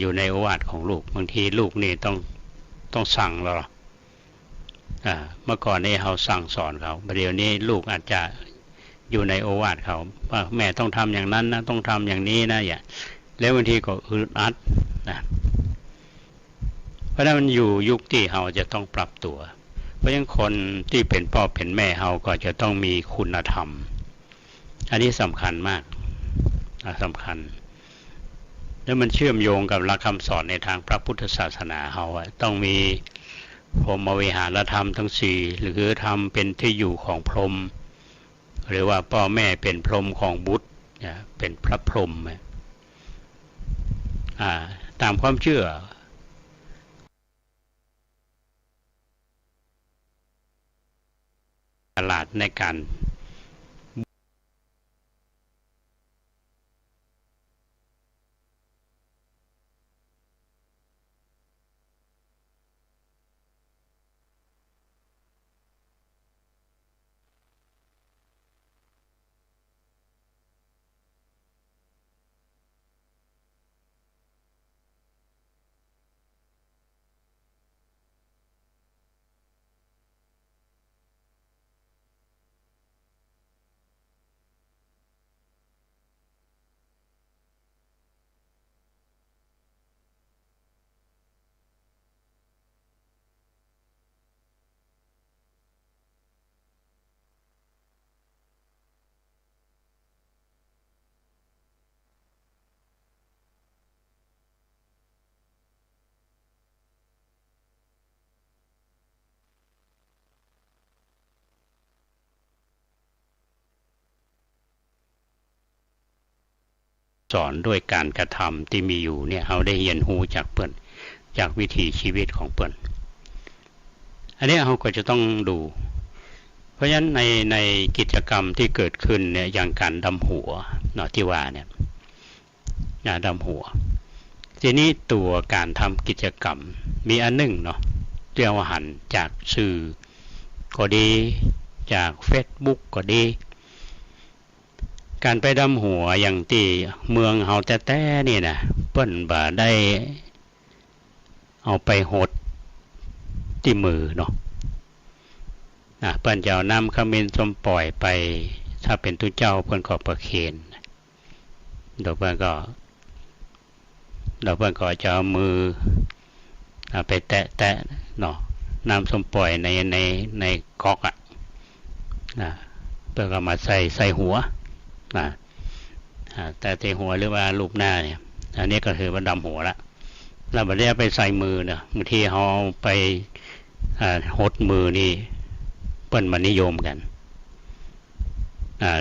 [SPEAKER 1] อยู่ในโอวาทของลูกบางทีลูกนี่ต้องสั่งเราเมื่อก่อนนี่เราสั่งสอนเขาประเดี๋ยวนี้ลูกอาจจะอยู่ในโอวาทเขาว่าแม่ต้องทำอย่างนั้นนะต้องทำอย่างนี้นะแล้วบางทีก็อึดอัดนะเพราะนั้นมันอยู่ยุคที่เราจะต้องปรับตัวเพราะฉะนั้นคนที่เป็นพ่อเป็นแม่เราก็จะต้องมีคุณธรรมอันนี้สำคัญมากสำคัญแล้วมันเชื่อมโยงกับหลักคำสอนในทางพระพุทธศาสนาเราต้องมีพรหมวิหารธรรมทั้งสี่หรือธรรมเป็นที่อยู่ของพรหมหรือว่าพ่อแม่เป็นพรหมของบุตรเป็นพระพรหมตามความเชื่อตลาดในการ สอนด้วยการกระทำที่มีอยู่เนี่ยเอาได้เรียนรู้จากเปิ้นจากวิถีชีวิตของเปิ้นอันนี้เราก็จะต้องดูเพราะฉะนั้นในกิจกรรมที่เกิดขึ้นเนี่ยอย่างการดำหัวเนาะที่ว่าเนี่ยดำหัวทีนี้ตัวการทำกิจกรรมมีอันหนึ่งเนาะเรียกว่าหันจากสื่อก็ดีจาก Facebook ก็ดีการไปดำหัวอย่างที่เมืองเฮาแต้ๆนี่นะเปิ้นบ่ได้เอาไปหดที่มือเนาะเปิ้นจะเอาน้ำขมิ้นส้มปล่อยไปถ้าเป็นตุเจ้าเปิ้นก็ประเคนดอกเปิ้นจะเอามือไปแตะเนาะน้ำส้มปล่อยในก๊อกเพื่อก็มาใส่หัวแต่เตะหัวหรือว่ารูปหน้าเนี่ยอันนี้ก็คือว่าดำหัวละแล้วบัดนี้ไปใส่มือเนี่ยบางทีเขาไปหดมือนี่เปิ้นมานิยมกัน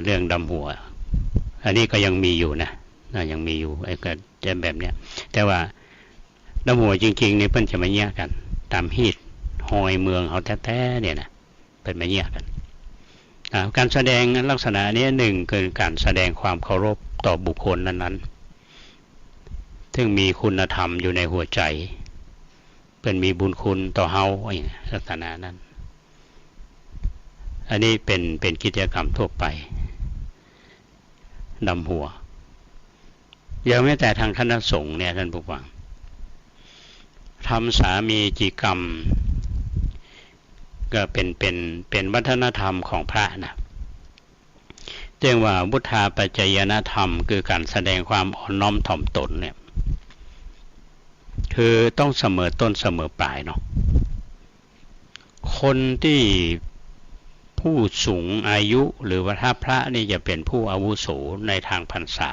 [SPEAKER 1] เรื่องดำหัวอันนี้ก็ยังมีอยู่นะยังมีอยู่ไอ้ก็จะแบบเนี้ยแต่ว่าดำหัวจริงๆนี่เปิ้นจะมาแยกกันตามฮีดหอยเมืองเขาแท้ๆเนี่ยนะเป็นมาแยกกันการแสดงลักษณะนี้หนึ่งคือการแสดงความเคารพต่อบุคคลนั้นๆซึ่งมีคุณธรรมอยู่ในหัวใจเป็นมีบุญคุณต่อเฮาอย่างลักษณะนั้นอันนี้เป็นกิจกรรมทั่วไปดำหัวยังไม่แต่ทางคณะสงฆ์เนี่ยท่านผู้ฟังทำสามีจิกรรมก็เป็นวัฒนธรรมของพระนะเรียกว่าพุทธาปัจจยนธรรมคือการแสดงความอ่อนน้อมถ่อมตนเนี่ยคือต้องเสมอต้นเสมอปลายเนาะคนที่ผู้สูงอายุหรือว่าถ้าพระนี่จะเป็นผู้อาวุโสในทางพรรษา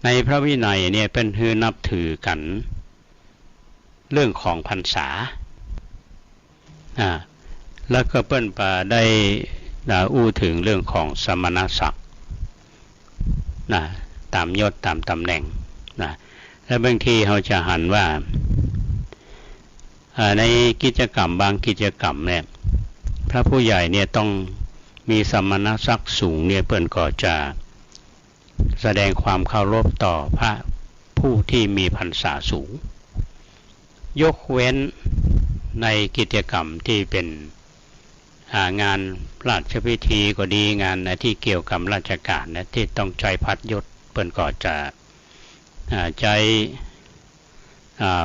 [SPEAKER 1] ในพระวินัยเนี่ยเป็นคือนับถือกันเรื่องของพรรษาแล้วก็เปิ้นปาได้อู้ถึงเรื่องของสมณศักดิ์ตามยศตามตำแหน่งและบางทีเราจะหันว่าในกิจกรรมบางกิจกรรมเนี่ยพระผู้ใหญ่เนี่ยต้องมีสมณศักดิ์สูงเนี่ยเปิ้นก็จะแสดงความเคารพต่อพระผู้ที่มีพรรษาสูงยกเว้นในกิจกรรมที่เป็นงานราชพิธีก็ดีงานที่เกี่ยวกับราชการนะที่ต้องใจพัดยศเปิ้นก็จะใจ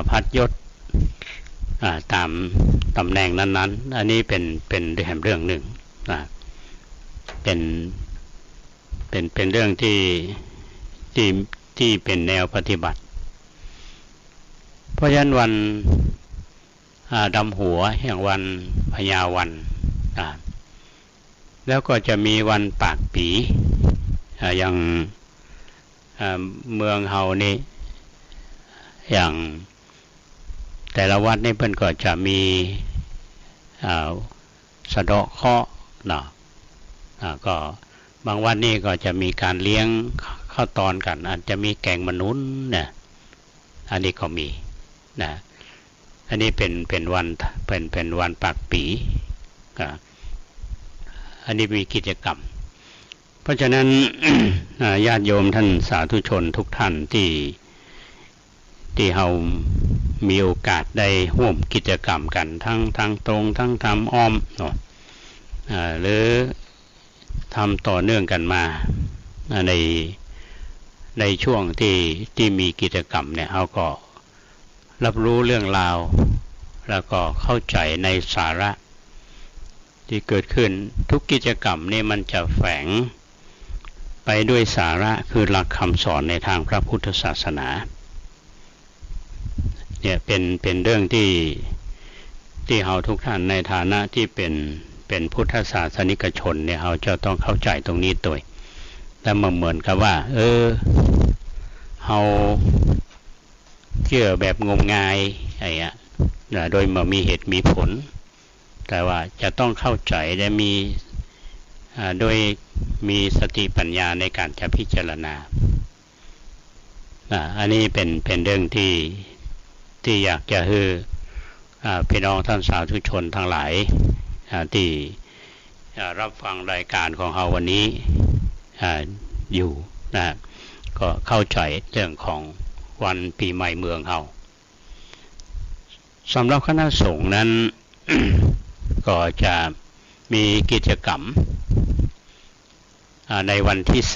[SPEAKER 1] พัดยศตามตำแหน่งนั้นๆอันนี้เป็นเรื่องหนึ่งเป็นเรื่องที่เป็นแนวปฏิบัติเพราะฉะนั้นวันดำหัวอย่างวันพญาวันแล้วก็จะมีวันปากปีอย่างเมืองเฮานี่อย่างแต่ละวัดนี่เพิ่นก็จะมีสะเดาะเคราะห์ก็บางวัดนี่ก็จะมีการเลี้ยงข้าวตอนกันอาจจะมีแกงมนุษย์นะอันนี้ก็มีนะอันนี้เป็นวันปากปีอันนี้มีกิจกรรมเพราะฉะนั้น ญาติโยมท่านสาธุชนทุกท่านที่เฮามีโอกาสได้ร่วมกิจกรรมกันทั้งทางตรงทั้งทำอ้อมเนาะหรือทำต่อเนื่องกันมาในช่วงที่มีกิจกรรมเนี่ยเฮาก็รับรู้เรื่องราวแล้วก็เข้าใจในสาระที่เกิดขึ้นทุกกิจกรรมนี่มันจะแฝงไปด้วยสาระคือหลักคำสอนในทางพระพุทธศาสนาเนี่ยเป็นเรื่องที่เราทุกท่านในฐานะที่เป็นพุทธศาสนิกชนเนี่ยเราจะต้องเข้าใจตรงนี้ตัวแล้วมันเหมือนกับว่าเราเชื่อแบบงมงายอะไรโดยมีเหตุมีผลแต่ว่าจะต้องเข้าใจและโดยมีสติปัญญาในการจะพิจารณา อันนี้เป็นเรื่องที่อยากจะให้พี่น้องท่านสาธุชนทั้งหลายที่รับฟังรายการของเราวันนี้อยู่นะก็เข้าใจเรื่องของวันปีใหม่เมืองเราสำหรับคณะสงฆ์นั้น ก็จะมีกิจกรรมในวันที่20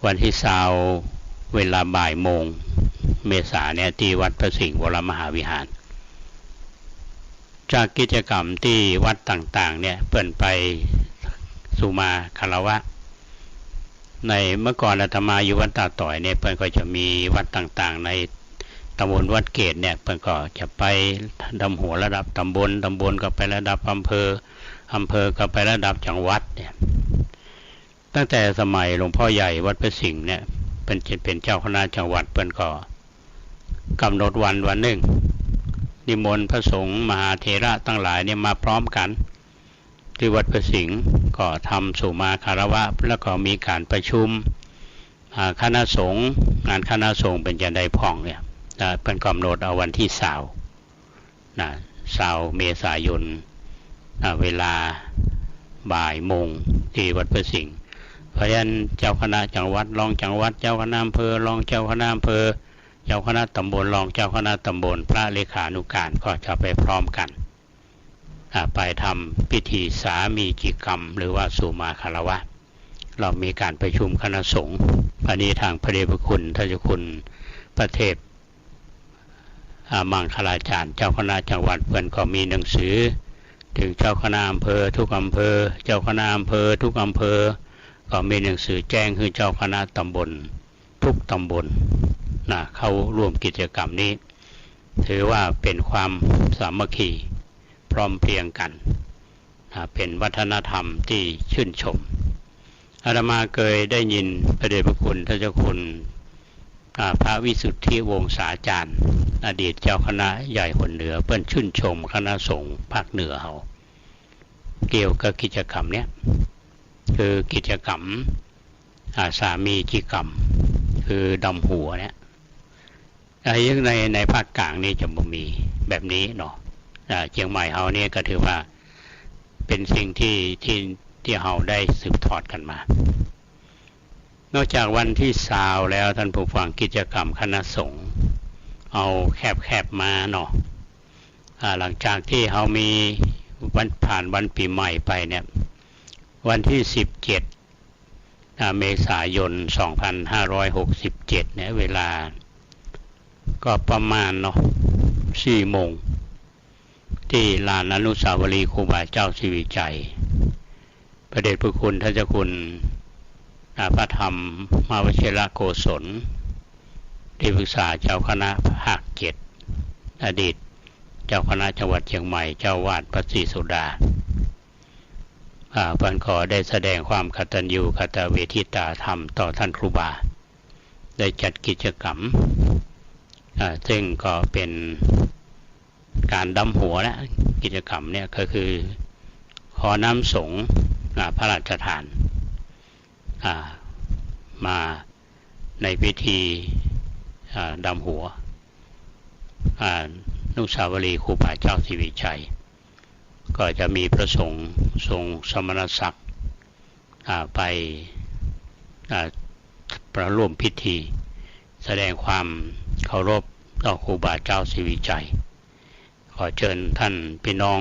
[SPEAKER 1] วันที่20เวลาบ่ายโมงเมษายนเนี่ยที่วัดพระสิงห์วรมหาวิหารจากกิจกรรมที่วัดต่างๆเนี่ยเปิ่นไปสุมาคารวะในเมื่อก่อนอาตมาอยู่วัดตาต่อยเนี่ยเปิ่นก็จะมีวัดต่างๆในตำบลวัดเกตเนี่ยเปิ่นก็จะไปดำหัวระดับตำบลก็ไประดับอำเภอก็ไประดับจังหวัดเนี่ยตั้งแต่สมัยหลวงพ่อใหญ่วัดพระสิงห์เนี่ยเป็นเจ้าคณะจังหวัดเปิ่นก็กำหนดวันหนึ่งนิมนต์พระสงฆ์มหาเถระทั้งหลายเนี่ยมาพร้อมกันที่วัดพระสิงห์ก็ทำสุมาคารวะแล้วก็มีการประชุมคณะสงฆ์งานคณะสงฆ์เป็นจังได๋พ่องเนี่ยเป็นกำหนดเอาวันที่20เมษายนเวลาบ่ายโมงที่วัดพระสิงห์เพราะฉะนั้นเจ้าคณะจังหวัดรองจังหวัดเจ้าคณะอำเภอรองเจ้าคณะอำเภอเจ้าคณะตำบลรองเจ้าคณะตำบลพระเลขานุการก็จะไปพร้อมกันไปทำพิธีสามีจิกรรมหรือว่าสุมาคารวะเรามีการประชุมคณะสงฆ์อันนี้ทางพระเดชพระคุณท่านเจ้าคุณพระเทพมังคลาจารย์เจ้าคณะจังหวัดเพิ่นก็มีหนังสือถึงเจ้าคณะอำเภอทุกอำเภอเจ้าคณะอำเภอทุกอำเภอก็มีหนังสือแจ้งให้เจ้าคณะตำบลทุกตำบลเข้าร่วมกิจกรรมนี้ถือว่าเป็นความสามัคคีพร้อมเพรียงกันเป็นวัฒนธรรมที่ชื่นชมอาตมาเคยได้ยินพระเดชพระคุณท่านเจ้าคุณพระวิสุทธิวงศาจารย์อดีตเจ้าคณะใหญ่คนเหนือเพิ่นชื่นชมคณะสงฆ์ภาคเหนือเฮาเกี่ยวกับกิจกรรมเนี้ยคือกิจกรรมสามีจิกรรมคือดำหัวเนี่ยในภาคกลางนี่จะบ่มีแบบนี้เนาะเชียงใหม่เฮาเนี่ยก็ถือว่าเป็นสิ่งที่เฮาได้สืบทอดกันมานอกจากวันที่20แล้วท่านผู้ฟังกิจกรรมคณะสงฆ์เอาแคบมาเนาะหลังจากที่เฮามีผ่านวันปีใหม่ไปเนี่ยวันที่17เมษายน2567เนี่ยเวลาก็ประมาณเนาะ4 โมงที่ลานอนุสาวรีย์ครูบาเจ้าศรีวิชัยพระเดชพระคุณท่านเจ้าคุณพระธรรมมวชิรโกศลที่ปรึกษาเจ้าคณะภาค7อดีตเจ้าคณะจังหวัดเชียงใหม่เจ้าวาดพระศรีสุดาเพิ่นขอได้แสดงความกตัญญูกตเวทิตาธรรมต่อท่านครูบาได้จัดกิจกรรมซึ่งก็เป็นการดำหัวและกิจกรรมเนี่ยก็คือขอน้ำสงฆ์พระราชทานมาในพิธีดำหัวอนุสาวรีย์ครูบาเจ้าศรีวิชัยก็จะมีพระสงฆ์ทรงสมณศักดิ์ไปประร่วมพิธีแสดงความเคารพต่อครูบาเจ้าศรีวิชัยขอเชิญท่านพี่น้อง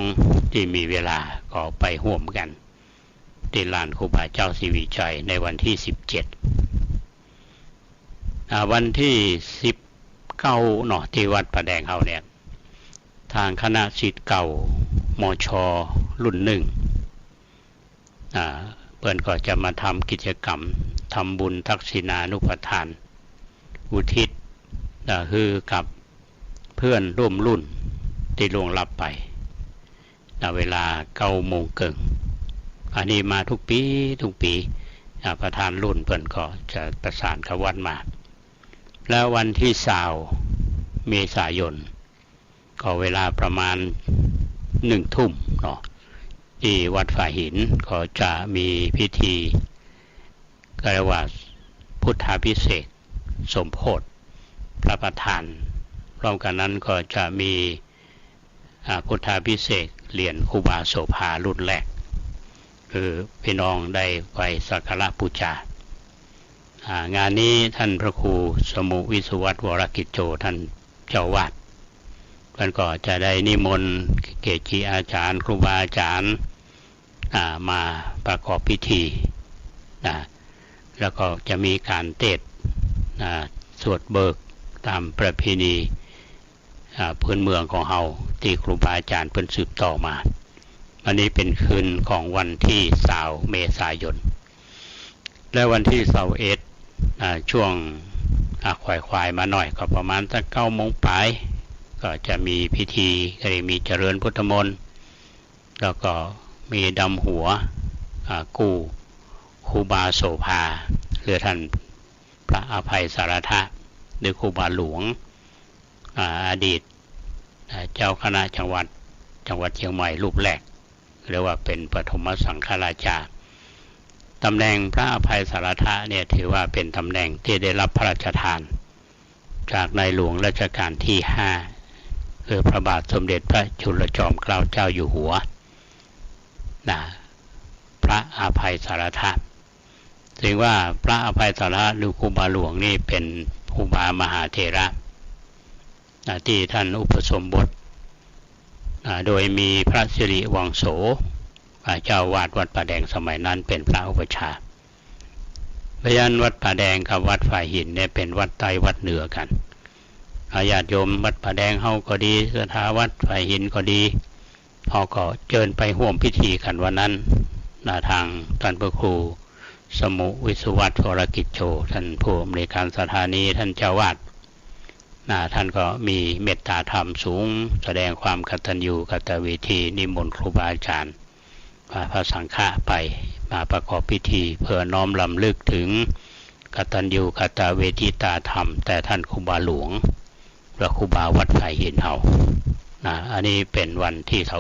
[SPEAKER 1] ที่มีเวลาก็ไปร่วมกันที่ลานครูบาเจ้าศรีวิชัยในวันที่17วันที่19เนาะที่วัดประแดงเฮาเนี่ยทางคณะศิษย์เก่ามช.รุ่น1เพิ่นก็จะมาทำกิจกรรมทำบุญทักษิณานุปทานอุทิศคือกับเพื่อนร่วมรุ่นที่ล่วงลับไปเวลา 9:30 น.อันนี้มาทุกปีประธานรุ่นเพิ่นก็จะประสานกับวัดมาแล้ววันที่20 เมษายนก็เวลาประมาณ 1 ทุ่มเนาะที่วัดฝ่ายหินก็จะมีพิธีก็เรียกว่าพุทธาภิเษก สมโภชพระประธานพร้อมกันนั้นก็จะมีพุทธาภิเษกเหรียญครูบาโสภารุ่นแรกคือพี่น้องได้ไปสักการะบูชางานนี้ท่านพระครูสมุวิสุวัตวรกิจโจท่านเจ้าวาดท่านก็จะได้นิมนต์เกจิอาจารย์ครูบาอาจารย์มาประกอบพิธีแล้วก็จะมีการเทศสวดเบิกตามประเพณีพื้นเมืองของเฮาที่ครูบาอาจารย์เพิ่นสืบต่อมาวันนี้เป็นคืนของวันที่20 เมษายนและวันที่21ช่วงควายมาหน่อยก็ประมาณสัก9 โมงปลายก็จะมีพิธีก็มีเจริญพุทธมนต์แล้วก็มีดำหัวกู้ครูบาโสภาหรือท่านพระอภัยสารทะหรือครูบาหลวงอดีตเจ้าคณะจังหวัดเชียงใหม่รูปแรกเรียกว่าเป็นปฐมสังฆราชาตำแหน่งพระอภัยสารทะเนี่ยถือว่าเป็นตำแหน่งที่ได้รับพระราชทานจากในหลวงรัชกาลที่5คือพระบาทสมเด็จพระจุลจอมเกล้าเจ้าอยู่หัวพระอภัยสารทะถึงว่าพระอภัยสารทะหรือครูบาหลวงนี่เป็นครูบามหาเถระที่ท่านอุปสมบทโดยมีพระสิริวังโสเจ้าวาดวัดป่าแดงสมัยนั้นเป็นพระอุปัชฌาย์เพราะฉะนั้นวัดป่าแดงกับวัดฝ่ายหินเนี่ยเป็นวัดใต้วัดเหนือกันญาติโยมวัดป่าแดงเฮาก็ดีสถาวัดฝ่ายหินก็ดีเฮาก็เชิญไปร่วมพิธีกันวันนั้นทางท่านพระครูสมุวิสุวัตวรกิจโจท่านผู้อำนวยการสถานีท่านเจ้าวาดท่านก็มีเมตตาธรรมสูงแสดงความกตัญญูกตเวทีนิมนต์ครูบาอาจารย์พระสังฆะไปมาประกอบพิธีเพื่อน้อมรำลึกถึงกตัญญูกตเวทีตาธรรมแต่ท่านครูบาหลวงและครูบาวัดฝ่ายหินเฮาอันนี้เป็นวันที่21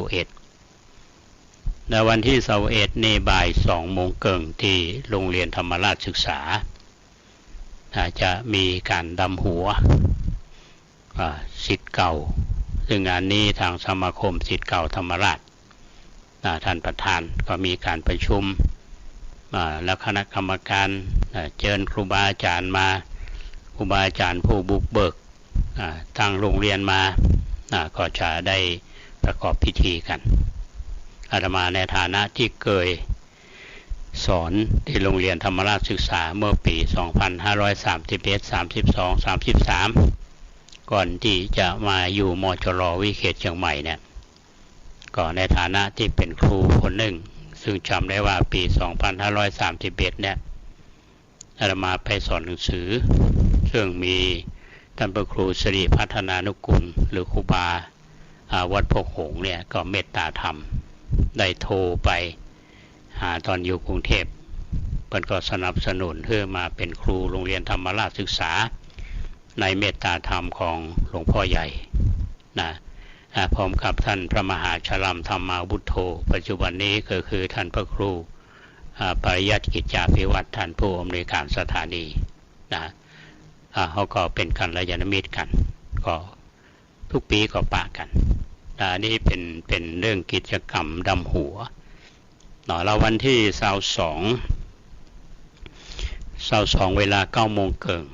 [SPEAKER 1] ในวันที่21นี่บ่าย2 โมงเกิงที่โรงเรียนธรรมราชศึกษาจะมีการดำหัวศิษย์เก่าซึ่งงานนี้ทางสมาคมศิษย์เก่าธรรมราชท่านประธานก็มีการประชุมแล้วคณะกรรมการเชิญครูบาอาจารย์มาครูบาอาจารย์ผู้บุกเบิกทางโรงเรียนมาก็จะได้ประกอบพิธีกันอาตมาในฐานะที่เคยสอนที่โรงเรียนธรรมราชศึกษาเมื่อปี2531 32 33ก่อนที่จะมาอยู่มจร.วิเขตเชียงใหม่เนี่ยก็ในฐานะที่เป็นครูคนหนึ่งซึ่งจำได้ว่าปี2531เนี่ยอาตมาไปสอนหนังสือซึ่งมีท่านพระครูสิริพัฒนานุกุลหรือครูบาวัดพกหงส์เนี่ยก็เมตตาธรรมได้โทรไปหาตอนอยู่กรุงเทพเพิ่นก็สนับสนุนเพื่อมาเป็นครูโรงเรียนธรรมราชศึกษาในเมตตาธรรมของหลวงพ่อใหญ่พร้อมกับท่านพระมหาชลัมธรรมาวุฒโธปัจจุบันนี้ก็คือท่านพระครูปริยัติกิจจาภิวัตรท่านผู้อำนวยการสถานีเขาก็เป็นกัลยาณมิตรกันก็ทุกปีก็ปะกันนี่เป็นเรื่องกิจกรรมดำหัวเราวันที่22 เวลา 9 โมงเกิง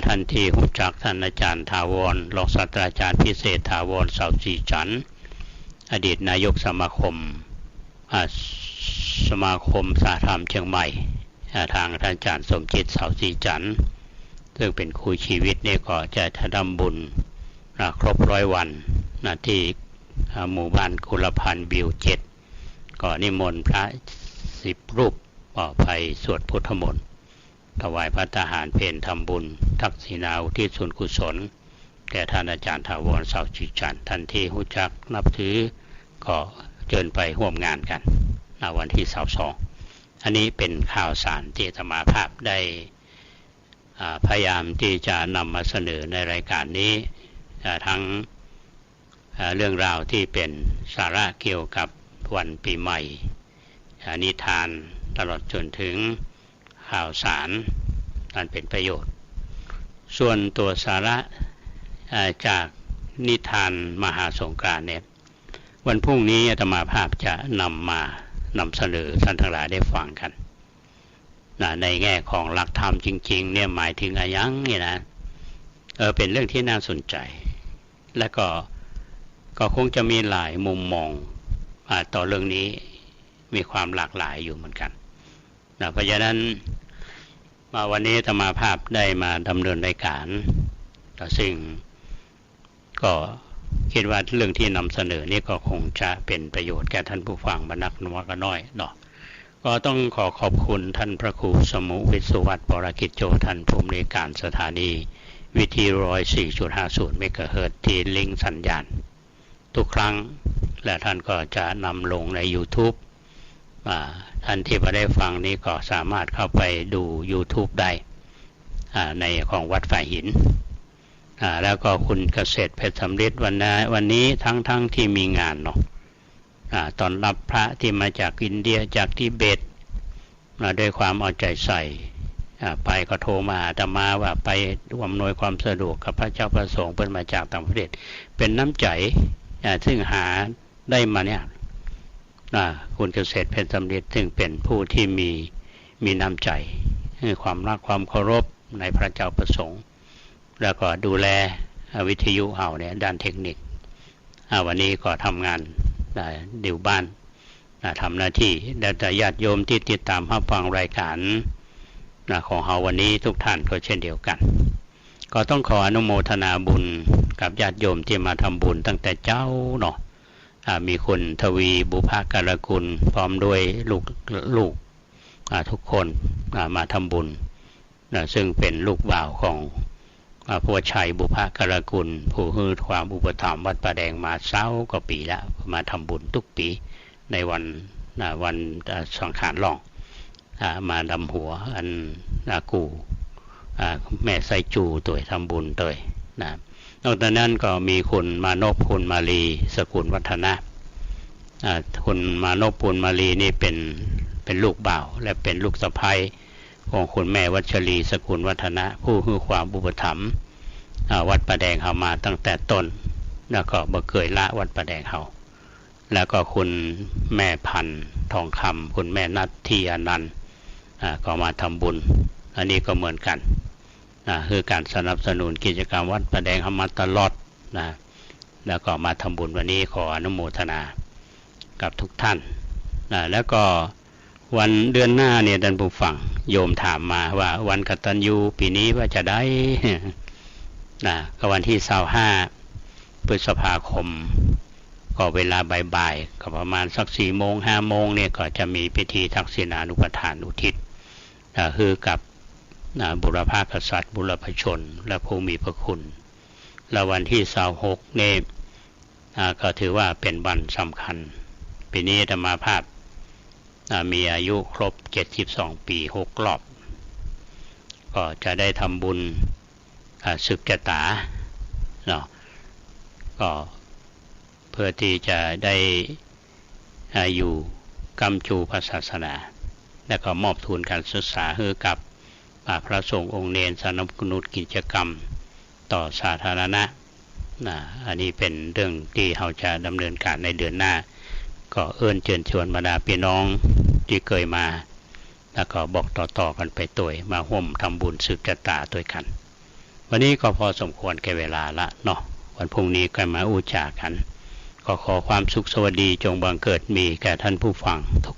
[SPEAKER 1] ท่านที่รู้จักท่านอาจารย์ถาวรรองศาสตราจารย์พิเศษถาวรเสาสีจันทร์อดีตนายกสมาคมสาธรรมเชียงใหม่ทางท่านอาจารย์สมจิตเสาสีจันทร์ซึ่งเป็นครูชีวิตนี่ก็จะทำบุญครบ100 วันที่หมู่บ้านกุลพันธ์วิว7ก็นิมนต์พระ10 รูปไปสวดพุทธมนต์ถวายพระทหารเพลทำบุญทักษิณาอุทิศส่วนกุศลแก่ท่านอาจารย์ถาวรเสาสีจันทร์ทันที่รู้จักนับถือก็เชิญไปร่วมงานกันในวันที่22อันนี้เป็นข่าวสารที่อาตมาภาพได้พยายามที่จะนำมาเสนอในรายการนี้ทั้งเรื่องราวที่เป็นสาระเกี่ยวกับวันปีใหม่นิทานตลอดจนถึงข่าวสารอันเป็นประโยชน์ ส่วนตัวสาระจากนิทานมหาสงกรานต์เนี่ยวันพรุ่งนี้อาตมาภาพจะนำเสนอท่านทั้งหลายได้ฟังกันในแง่ของหลักธรรมจริงๆเนี่ยหมายถึงอะไรยังเนี่ยนะเป็นเรื่องที่น่าสนใจและก็คงจะมีหลายมุมมองต่อเรื่องนี้มีความหลากหลายอยู่เหมือนกันเพราะฉะนั้นวันนี้อาตมาภาพได้มาดำเนินรายการซึ่งก็คิดว่าเรื่องที่นำเสนอนี่ก็คงจะเป็นประโยชน์แก่ท่านผู้ฟังมานักน้อยเนาะก็ต้องขอบคุณท่านพระครูสมุวิสุวัตรปรกิจโจท่านผู้อำนวยการสถานีวิทยุ 104.50 เมกะเฮิรตซ์ที่ลิงก์สัญญาณทุกครั้งและท่านก็จะนำลงใน YouTube ท่านที่มาได้ฟังนี้ก็สามารถเข้าไปดู YouTube ได้ในของวัดฝ่ายหินแล้วก็คุณเกษตรเพชรสำริดวันนี้ทั้งที่มีงานเนาะตอนรับพระที่มาจากอินเดียจากทิเบตด้วยความเอาใจใส่ไปก็โทรมาอาตมาว่าไปอำนวยความสะดวกกับพระเจ้าประสงค์เพิ่นมาจากต่างประเทศเป็นน้ำใจซึ่งหาได้มาเนี่ยคุณเกษตรเพชรสำริดซึ่งเป็นผู้ที่มีน้ำใจความรักความเคารพในพระเจ้าประสงค์แล้วก็ดูแลวิทยุเอาเนี่ยด้านเทคนิควันนี้ก็ทำงานดิวบ้านทำหน้าที่แต่ญาติโยมที่ติดตามรับฟังรายการของเราวันนี้ทุกท่านก็เช่นเดียวกันก็ต้องขออนุโมทนาบุญกับญาติโยมที่มาทำบุญตั้งแต่เจ้าเนาะมีคุณทวีบุภการกุลพร้อมด้วยลูกทุกคนมาทำบุญซึ่งเป็นลูกบ่าวของพระชัยบุภการกุลผู้ให้ความอุปถัมภ์วัดป่าแดงมา20 กว่าปีแล้วมาทำบุญทุกปีในวันสังขารหลองมาดำหัวอันกูแม่ไซจูตัวทำบุญตัวนอกจากนั้นก็มีคุณมานพคุณมาลีสกุลวัฒนะคุณมานพคุณมาลีนี่เป็นลูกบ่าวและเป็นลูกสะใภ้ของคุณแม่วัชรีสกุลวัฒนะผู้ให้ความอุปถัมภ์วัดป่าแดงเฮามาตั้งแต่ต้นแล้วก็บ่เคยละวัดป่าแดงเฮาแล้วก็คุณแม่พันทองคำคุณแม่นัทที่อนันต์ก็มาทำบุญอันนี้ก็เหมือนกันคือการสนับสนุนกิจกรรมวัดป่าแดงเฮามาตลอดแล้วก็มาทำบุญวันนี้ขออนุโมทนากับทุกท่านแล้วก็วันเดือนหน้าเนี่ยท่านผู้ฟังโยมถามมาว่าวันกตัญญูปีนี้ว่าจะได้ก็วันที่25 พฤษภาคมก็เวลาบ่ายๆก็ประมาณสัก4 โมง 5 โมงเนี่ยก็จะมีพิธีทักษิณานุปทานอุทิศคือกับบุรพากษัตริย์บุรพชนและผู้มีพระคุณแล้ววันที่26เนี่ยก็ถือว่าเป็นวันสำคัญปีนี้อาตมาภาพมีอายุครบ72 ปี6 รอบก็จะได้ทำบุญศึกจตาเนาะก็เพื่อที่จะได้อยู่กำจูพระศาสนาและก็มอบทุนการศึกษาให้กับพระสงฆ์องค์เณรสนับสนุนกิจกรรมต่อสาธารณะอันนี้เป็นเรื่องที่เราจะดำเนินการในเดือนหน้าก็เชิญชวนบรรดาพี่น้องที่เคยมาแล้วก็บอกต่อกันไปตัวมาร่วมทำบุญศึกจตาด้วยกันวันนี้ก็พอสมควรแก่เวลาละเนาะวันพรุ่งนี้ก็มาอู้จากันก็ขอความสุขสวัสดีจงบังเกิดมีแก่ท่านผู้ฟังทุก